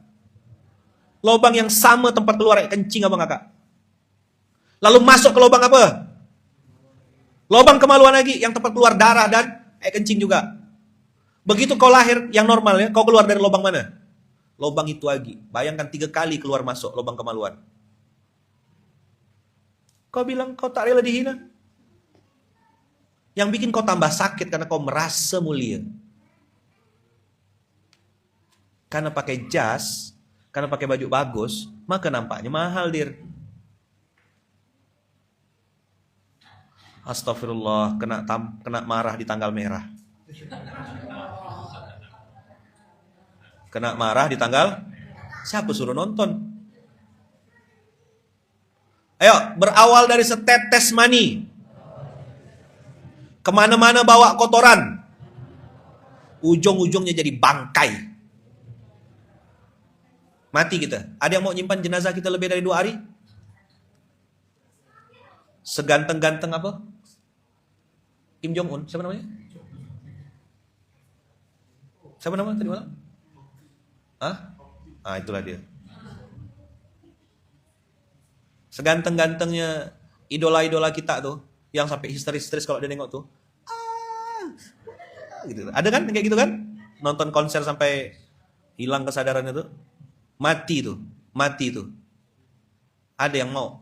S1: Lubang yang sama tempat keluar air kencing Abang Kakak. Lalu masuk ke lubang apa? Lubang kemaluan lagi, yang tempat keluar darah dan air kencing juga. Begitu kau lahir yang normal ya, kau keluar dari lubang mana? Lubang itu lagi. Bayangkan 3 kali keluar masuk lubang kemaluan. Kau bilang kau tak rela dihina? Yang bikin kau tambah sakit karena kau merasa mulia. Karena pakai jas, karena pakai baju bagus, maka nampaknya mahal, dir. Astagfirullah, kena marah di tanggal merah. Kena marah di tanggal, siapa suruh nonton? Ayo, berawal dari setetes mani. Kemana-mana bawa kotoran. Ujung-ujungnya jadi bangkai. Mati kita. Ada yang mau nyimpan jenazah kita lebih dari 2 hari? Seganteng-ganteng apa? Kim Jong Un, siapa namanya? Siapa namanya tadi malam? Hah? Ah, itulah dia. Seganteng-gantengnya idola-idola kita tuh, yang sampai histeris-histeris kalau dia nengok tuh. Ah, gitu. Ada kan kayak gitu kan? Nonton konser sampai hilang kesadarannya tuh. Mati tuh, mati tuh. Ada yang mau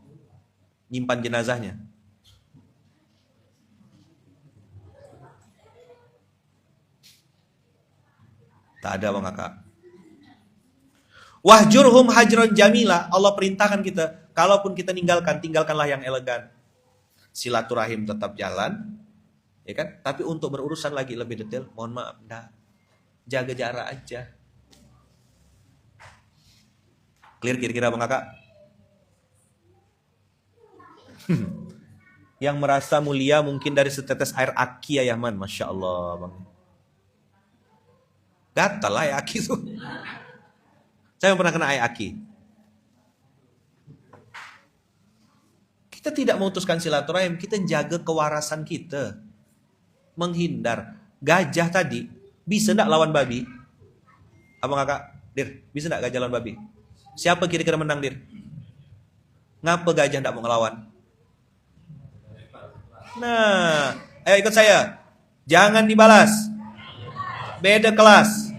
S1: nyimpan jenazahnya. Tak ada bang kakak. Wahjurhum hajron jamila. Allah perintahkan kita, kalaupun kita tinggalkanlah yang elegan. Silaturahim tetap jalan, ya kan? Tapi untuk berurusan lagi lebih detail, mohon maaf, dah. Jaga jarak aja. Clear kira-kira bang kakak? Yang merasa mulia mungkin dari setetes air aki ya Yahman, masya Allah bang. Gatal lah air aki tuh. Saya pernah kena air aki. Kita tidak memutuskan silaturahim, kita jaga kewarasan kita. Menghindar. Gajah tadi, bisa enggak lawan babi? Abang kakak, Dir, bisa enggak gajah lawan babi? Siapa kira-kira menang, Dir? Ngapa gajah enggak mau ngelawan? Nah, ayo ikut saya. Jangan dibalas. Beda kelas.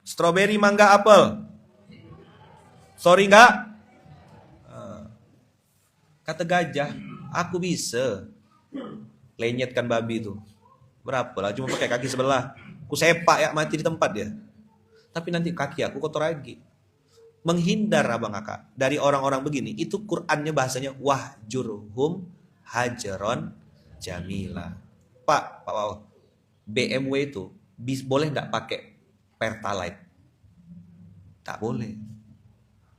S1: Strawberry, mangga, apel. Sorry enggak? Kata gajah, aku bisa lenyetkan babi itu. Berapa lah, cuma pakai kaki sebelah. Ku sepak ya, mati di tempat dia. Tapi nanti kaki aku kotor lagi. Menghindar abang kakak dari orang-orang begini. Itu Qur'annya bahasanya wahjurhum hajaron jamila. Pak, BMW itu boleh nggak pakai Pertalite? Tak boleh.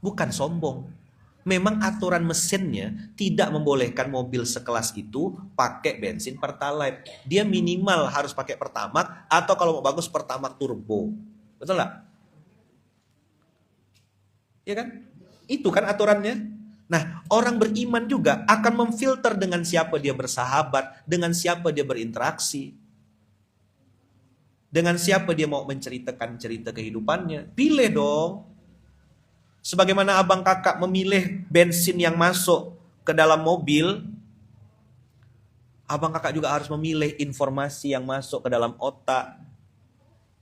S1: Bukan sombong. Memang aturan mesinnya tidak membolehkan mobil sekelas itu pakai bensin Pertalite. Dia minimal harus pakai Pertamax atau kalau mau bagus Pertamax turbo. Betul nggak? Ya kan? Itu kan aturannya. Nah, orang beriman juga akan memfilter dengan siapa dia bersahabat, dengan siapa dia berinteraksi, dengan siapa dia mau menceritakan cerita kehidupannya. Pilih dong. Sebagaimana abang kakak memilih bensin yang masuk ke dalam mobil, abang kakak juga harus memilih informasi yang masuk ke dalam otak.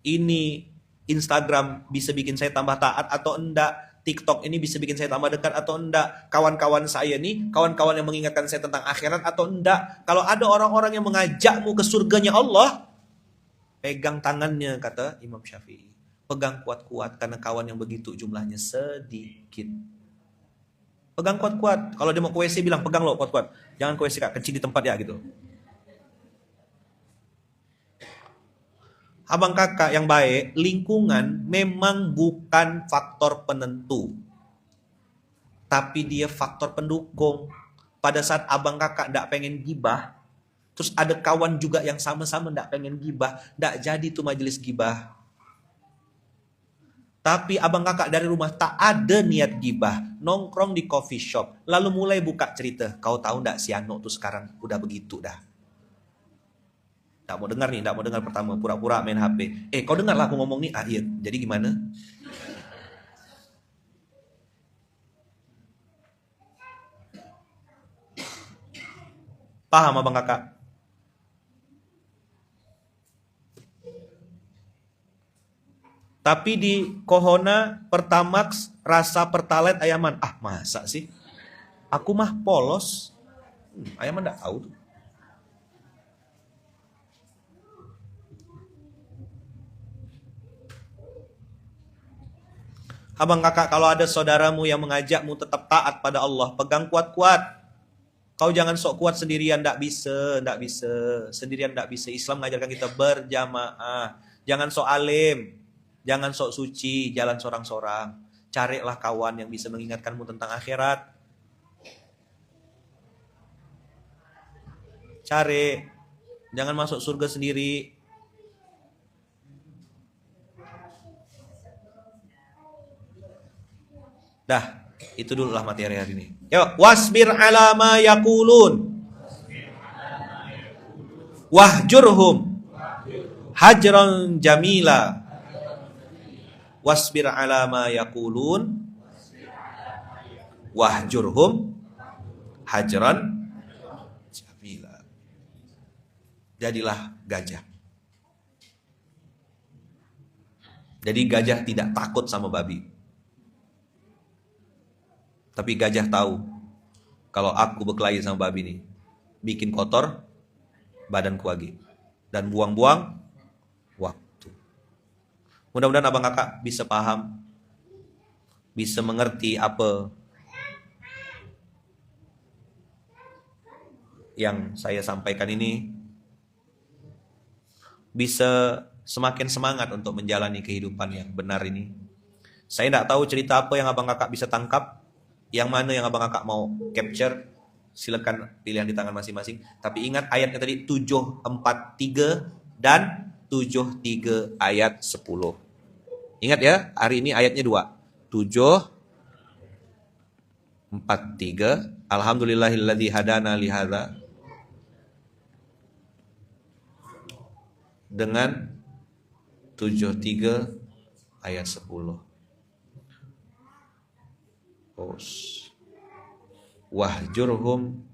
S1: Ini Instagram bisa bikin saya tambah taat atau enggak? TikTok ini bisa bikin saya tambah dekat atau enggak? Kawan-kawan saya nih, kawan-kawan yang mengingatkan saya tentang akhirat atau enggak? Kalau ada orang-orang yang mengajakmu ke surganya Allah, pegang tangannya, kata Imam Syafi'i. Pegang kuat-kuat, karena kawan yang begitu jumlahnya sedikit. Pegang kuat-kuat. Kalau dia mau ke WC bilang, pegang lo kuat-kuat. Jangan ke WC kak, kecil di tempat ya gitu. Abang kakak yang baik, lingkungan memang bukan faktor penentu. Tapi dia faktor pendukung. Pada saat abang kakak tidak pengen gibah, terus ada kawan juga yang sama-sama tidak pengen gibah, tidak jadi tuh majelis gibah. Tapi abang kakak dari rumah tak ada niat gibah, nongkrong di coffee shop, lalu mulai buka cerita. Kau tahu ndak si Ano tuh sekarang udah begitu dah. Tak mau dengar nih, tak mau dengar pertama, pura-pura main HP. Kau dengar lah aku ngomong nih, iya. Jadi gimana? Paham abang kakak? Tapi di Kohona Pertamax rasa Pertalite Ayaman. Ah masa sih? Aku mah polos. Ayaman nggak tahu tuh. Abang kakak, kalau ada saudaramu yang mengajakmu tetap taat pada Allah, pegang kuat-kuat. Kau jangan sok kuat sendirian, ndak bisa, ndak bisa. Sendirian ndak bisa. Islam mengajarkan kita berjamaah. Jangan sok alim, jangan sok suci, jalan sorang-sorang. Carilah kawan yang bisa mengingatkanmu tentang akhirat. Cari, jangan masuk surga sendiri. Dah, itu dulu lah materi hari ini. Ya, wasbir ala ma yaqulun wahjurhum hajran jamila. Wasbir ala ma yaqulun wahjurhum hajran jamila. Jadilah gajah. Jadi gajah tidak takut sama babi. Tapi gajah tahu kalau aku berkelahi sama babi ini bikin kotor badanku lagi dan buang-buang waktu. Mudah-mudahan abang kakak bisa paham, bisa mengerti apa yang saya sampaikan ini, bisa semakin semangat untuk menjalani kehidupan yang benar ini. Saya tidak tahu cerita apa yang abang kakak bisa tangkap, yang mana yang abang kakak mau capture, silakan pilihan di tangan masing-masing. Tapi ingat ayatnya tadi 743 dan 73 ayat 10. Ingat ya, hari ini ayatnya 2. 743. Alhamdulillahilladzi hadana li hadza. Dengan 73 ayat 10. Wahjurhum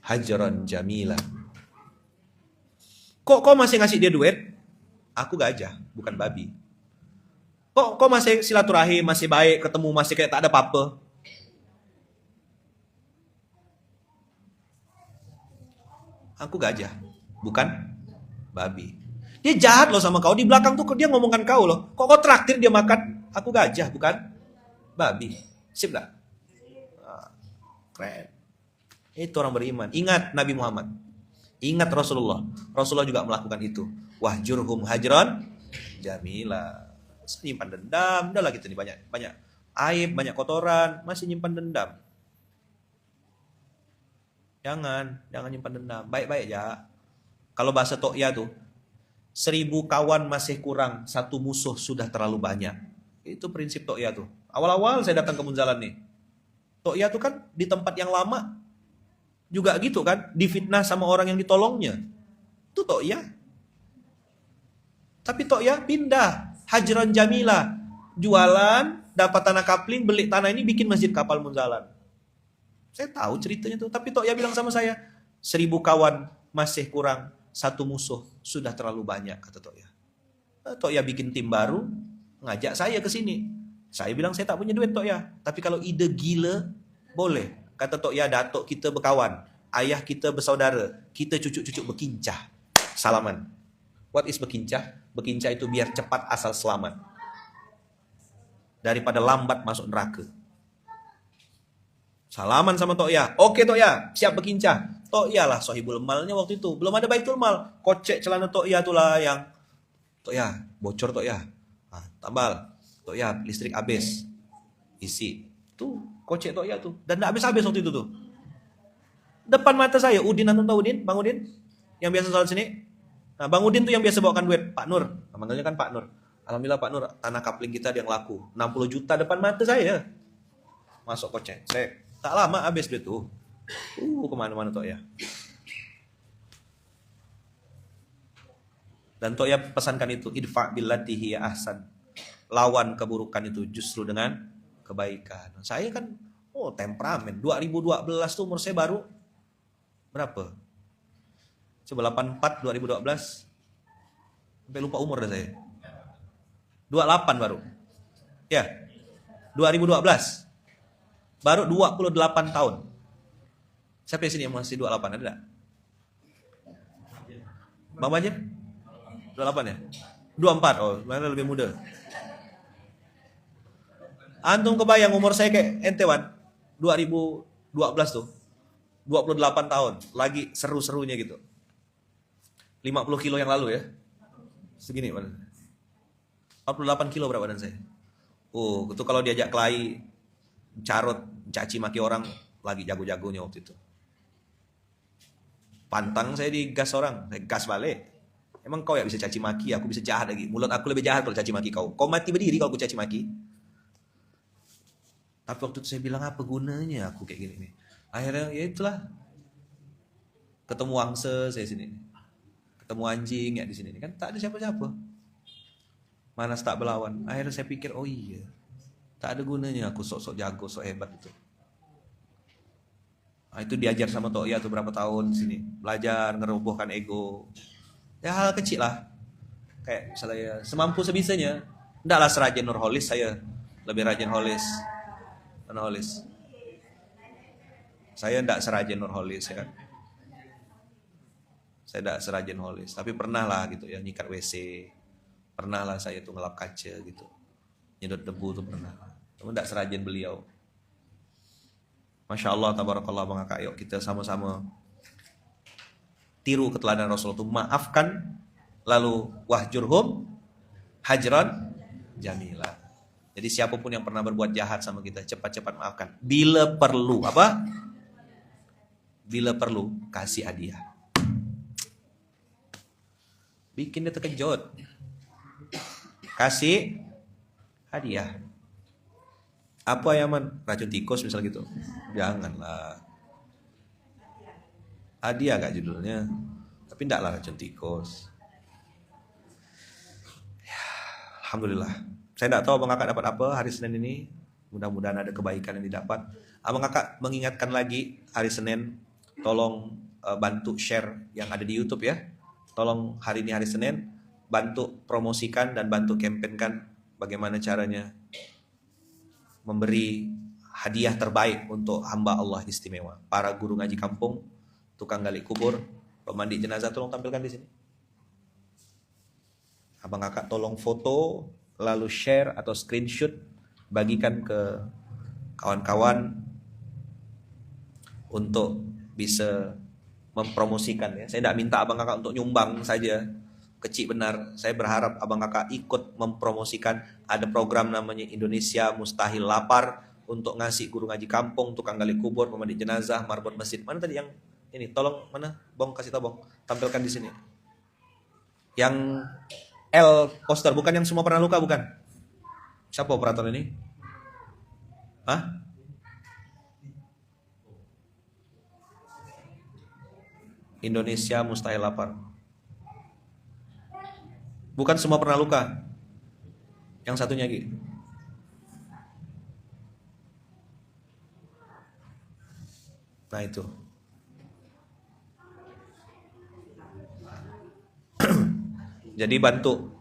S1: hajran jamila. Kok masih ngasih dia duit? Aku gajah, bukan babi. Kok masih silaturahim, masih baik, ketemu masih kayak tak ada apa-apa? Aku gajah, bukan babi. Dia jahat loh sama kau. Di belakang tuh dia ngomongkan kau loh. Kok kau traktir dia makan? Aku gajah, bukan babi. Sip gak? Keren. Itu orang beriman. Ingat Nabi Muhammad. Ingat Rasulullah. Rasulullah juga melakukan itu. Wahjurhum hajran jamila. Nyimpan dendam. Udah lah kita nih banyak aib, banyak kotoran. Masih nyimpan dendam. Jangan nyimpan dendam. Baik-baik aja. Kalau bahasa Tokya tuh, 1000 kawan masih kurang, 1 musuh sudah terlalu banyak. Itu prinsip Tokya tuh. Awal-awal saya datang ke Munzalan nih. Tokya tuh kan di tempat yang lama juga gitu kan, difitnah sama orang yang ditolongnya. Itu Tokya. Tapi Tokya pindah, hajran jamila. Jualan, dapat tanah kapling, beli tanah ini bikin masjid kapal Munzalan. Saya tahu ceritanya tuh, tapi Tokya bilang sama saya, 1000 kawan masih kurang, 1 musuh sudah terlalu banyak, kata Tokya. Tokya bikin tim baru, ngajak saya ke sini. Saya bilang saya tak punya duit Tokya, tapi kalau ide gila boleh. Kata Tokya, datuk kita berkawan, ayah kita bersaudara, kita cucuk-cucuk berkincah, salaman. What is berkincah? Berkincah itu biar cepat asal selamat daripada lambat masuk neraka. Salaman sama Tokya. Oke Tokya, siap berkincah. Tokya lah sahibul malnya waktu itu. Belum ada baitul mal. Kocek celana Tokya itulah yang Tokya, bocor Tokya. Tambal. Tokya, listrik habis. Isi. Tuh, kocek Tokya tuh. Dan enggak habis-habis waktu itu tuh. Depan mata saya, Udin, antum tahu Udin? Bang Udin? Yang biasa sholat sini. Nah, Bang Udin tuh yang biasa bawakan duit. Pak Nur. Manggilnya kan Pak Nur. Alhamdulillah Pak Nur, tanah kapling kita ada yang laku. 60 juta depan mata saya. Masuk kocek. Saya tak lama habis duit tuh. Kemana-mana Tokya. Dan Tokya pesankan itu, idfa billati hiya ahsan. Lawan keburukan itu justru dengan kebaikan. Saya kan temperamen. 2012 tuh umur saya baru berapa? Coba 84 2012. Sampai lupa umur dah saya. 28 baru. Ya. 2012. Baru 28 tahun. Siapa sini yang masih 28? Ada tak? Bang Banjir? 28 ya? 24, mana lebih muda. Antum kebayang umur saya kayak ente Wan? 2012 tuh. 28 tahun. Lagi seru-serunya gitu. 50 kilo yang lalu ya. Segini badan. 48 kilo berapa badan saya. Itu kalau diajak kelahi, carut, caci maki orang, lagi jago-jagonya waktu itu. Pantang saya digas orang, saya gas balik. Emang kau ya bisa caci maki, aku bisa jahat lagi. Mulut aku lebih jahat kalau caci maki kau. Kau mati berdiri kalau aku caci maki. Tapi waktu itu saya bilang apa gunanya aku kayak gini nih. Akhirnya ya itulah. Ketemu wangse saya sini. Ketemu anjing ya di sini. Kan tak ada siapa-siapa. Mana tak berlawan. Akhirnya saya pikir, oh iya. Tak ada gunanya aku sok-sok jago, sok hebat itu. Nah, itu diajar sama Toya tuh berapa tahun di sini. Belajar, ngerobohkan ego. Ya hal kecil lah. Kayak misalnya ya, semampu sebisanya. Ndaklah serajin Nurholis saya. Lebih rajin Holis. Mana Holis? Saya ndak serajin Nurholis ya kan. Saya ndak serajin Holis. Tapi pernah lah gitu ya nyikat WC. Pernah lah saya tuh ngelap kaca gitu. Nyedot debu tuh pernah. Namun ndak serajin beliau. Masya Allah, tabarakallah Bang Kakak. Yuk kita sama-sama tiru keteladan Rasul itu. Maafkan, lalu wahjurhum hajran jamila. Jadi siapapun yang pernah berbuat jahat sama kita, cepat-cepat maafkan. Bila perlu, apa? Bila perlu, kasih hadiah. Bikin dia terkejut. Kasih hadiah. Apa ya man? Racun tikus misal gitu. Janganlah. Hadiah gak judulnya. Tapi ndaklah racun tikus. Ya, alhamdulillah. Saya tidak tahu Abang Kakak dapat apa hari Senin ini. Mudah-mudahan ada kebaikan yang didapat. Abang Kakak mengingatkan lagi hari Senin. Tolong bantu share yang ada di YouTube ya. Tolong hari ini hari Senin. Bantu promosikan dan bantu kampanyekan bagaimana caranya memberi hadiah terbaik untuk hamba Allah istimewa. Para guru ngaji kampung, tukang gali kubur, pemandi jenazah tolong tampilkan di sini. Abang Kakak tolong foto, lalu share atau screenshot, bagikan ke kawan-kawan untuk bisa mempromosikan ya. Saya tidak minta Abang Kakak untuk nyumbang saja. Kecil benar, saya berharap Abang Kakak ikut mempromosikan. Ada program namanya Indonesia Mustahil Lapar untuk ngasih guru ngaji kampung, tukang gali kubur, pemandi jenazah, marbot masjid. Mana tadi yang ini? Tolong mana? Bong kasih tahu Bong, tampilkan di sini. Yang L poster bukan yang semua pernah luka bukan? Siapa operator ini? Hah? Indonesia Mustahil Lapar. Bukan semua pernah luka. Yang satunya lagi. Nah itu. Jadi bantu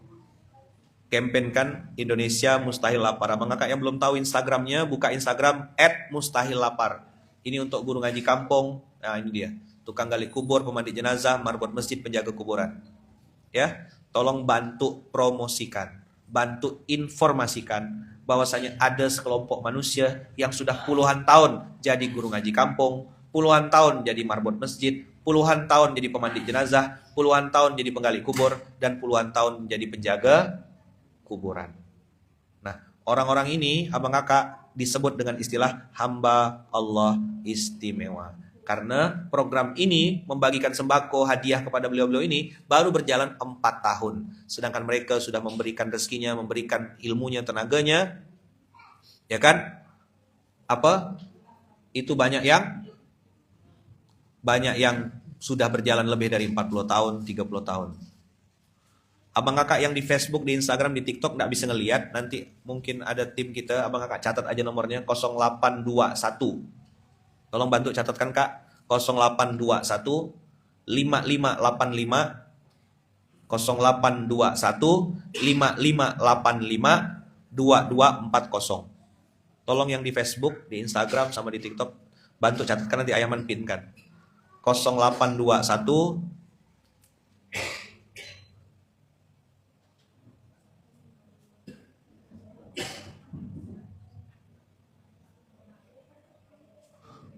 S1: kampanyekan Indonesia Mustahil Lapar. Abang Kakak yang belum tahu Instagramnya, buka Instagram @mustahillapar. Ini untuk guru ngaji kampung. Nah ini dia. Tukang gali kubur, pemandi jenazah, marbot masjid, penjaga kuburan. Ya. Tolong bantu promosikan, bantu informasikan bahwasanya ada sekelompok manusia yang sudah puluhan tahun jadi guru ngaji kampung, puluhan tahun jadi marbot masjid, puluhan tahun jadi pemandi jenazah, puluhan tahun jadi penggali kubur, dan puluhan tahun menjadi penjaga kuburan. Nah, orang-orang ini, Abang Kakak, disebut dengan istilah hamba Allah istimewa. Karena program ini membagikan sembako hadiah kepada beliau-beliau ini baru berjalan 4 tahun. Sedangkan mereka sudah memberikan rezekinya, memberikan ilmunya, tenaganya. Ya kan? Apa? Itu banyak yang sudah berjalan lebih dari 40 tahun, 30 tahun. Abang Kakak yang di Facebook, di Instagram, di TikTok nggak bisa ngelihat. Nanti mungkin ada tim kita, Abang Kakak catat aja nomornya 0821. Tolong bantu catatkan Kak, 0821 5585 0821 5585 2240. Tolong yang di Facebook, di Instagram sama di TikTok bantu catatkan, nanti Ayaman pinkan. 0821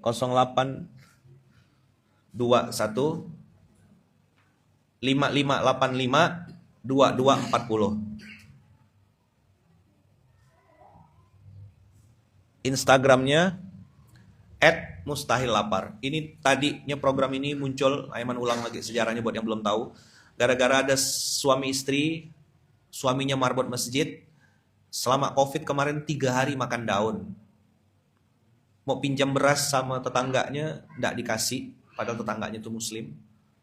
S1: 0821 5585 2240. Instagramnya @mustahillapar. Ini tadinya program ini muncul, Aiman ulang lagi sejarahnya buat yang belum tahu. Gara-gara ada suami istri, suaminya marbot masjid, selama COVID kemarin 3 hari makan daun. Mau pinjam beras sama tetangganya, nggak dikasih, padahal tetangganya itu muslim.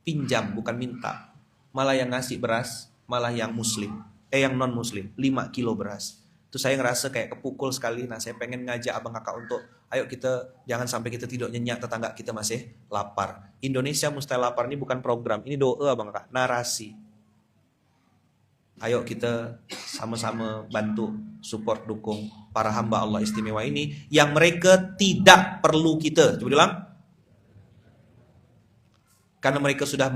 S1: Pinjam, bukan minta. Malah yang ngasih beras, malah yang muslim. Yang non muslim, 5 kilo beras. Itu saya ngerasa kayak kepukul sekali. Nah saya pengen ngajak abang kakak untuk, ayo kita jangan sampai kita tidur nyenyak, tetangga kita masih lapar. Indonesia mustahil lapar ini bukan program, ini doa abang kakak, narasi. Ayo kita sama-sama bantu, support, dukung para hamba Allah istimewa ini yang mereka tidak perlu kita. Coba bilang. Karena mereka sudah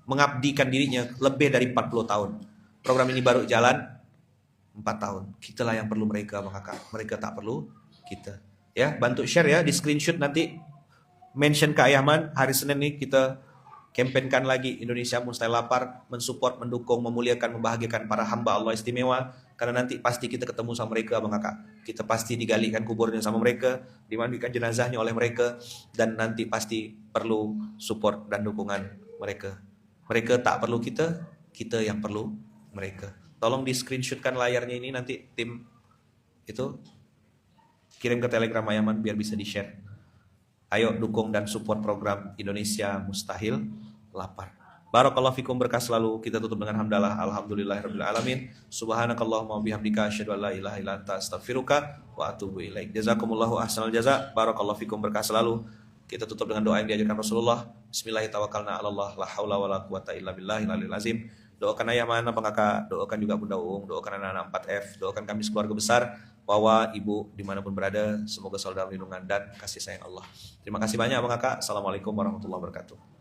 S1: mengabdikan dirinya lebih dari 40 tahun. Program ini baru jalan 4 tahun. Kitalah yang perlu mereka, Bang Kakak. Mereka tak perlu kita. Ya, bantu share ya, di screenshot nanti mention ke Ayaman. Hari Senin ini kita kampanyekan lagi Indonesia Mustahil Lapar, mensupport, mendukung, memuliakan, membahagiakan para hamba Allah istimewa. Karena nanti pasti kita ketemu sama mereka, Bang Kakak. Kita pasti digalikan kuburnya sama mereka, dimandikan jenazahnya oleh mereka, dan nanti pasti perlu support dan dukungan mereka. Mereka tak perlu kita, kita yang perlu mereka. Tolong di screenshotkan layarnya ini, nanti tim itu kirim ke Telegram Ayaman biar bisa di-share. Ayo dukung dan support program Indonesia Mustahil Lapar. Barakallahu fikum, berkah selalu. Kita tutup dengan hamdalah. Alhamdulillahirabbil alamin. Subhanakallahumma wa bihamdika asyhadu an la ilaha illa anta astaghfiruka wa atubu ilaik. Jazakumullahu ahsanal jaza. Barakallahu fikum, berkah selalu. Kita tutup dengan doa yang diajarkan Rasulullah. Bismillahirrahmanirrahim. La haula wala quwata illa billahil aliyil azim. Doakan ayah mana Bang Kakak, doakan juga Bunda Uung, doakan anak-anak 4F, doakan kami sekeluarga besar, Wawa, Ibu, dimanapun berada, semoga selalu dalam lindungan dan kasih sayang Allah. Terima kasih banyak Bang Kakak. Assalamualaikum warahmatullahi wabarakatuh.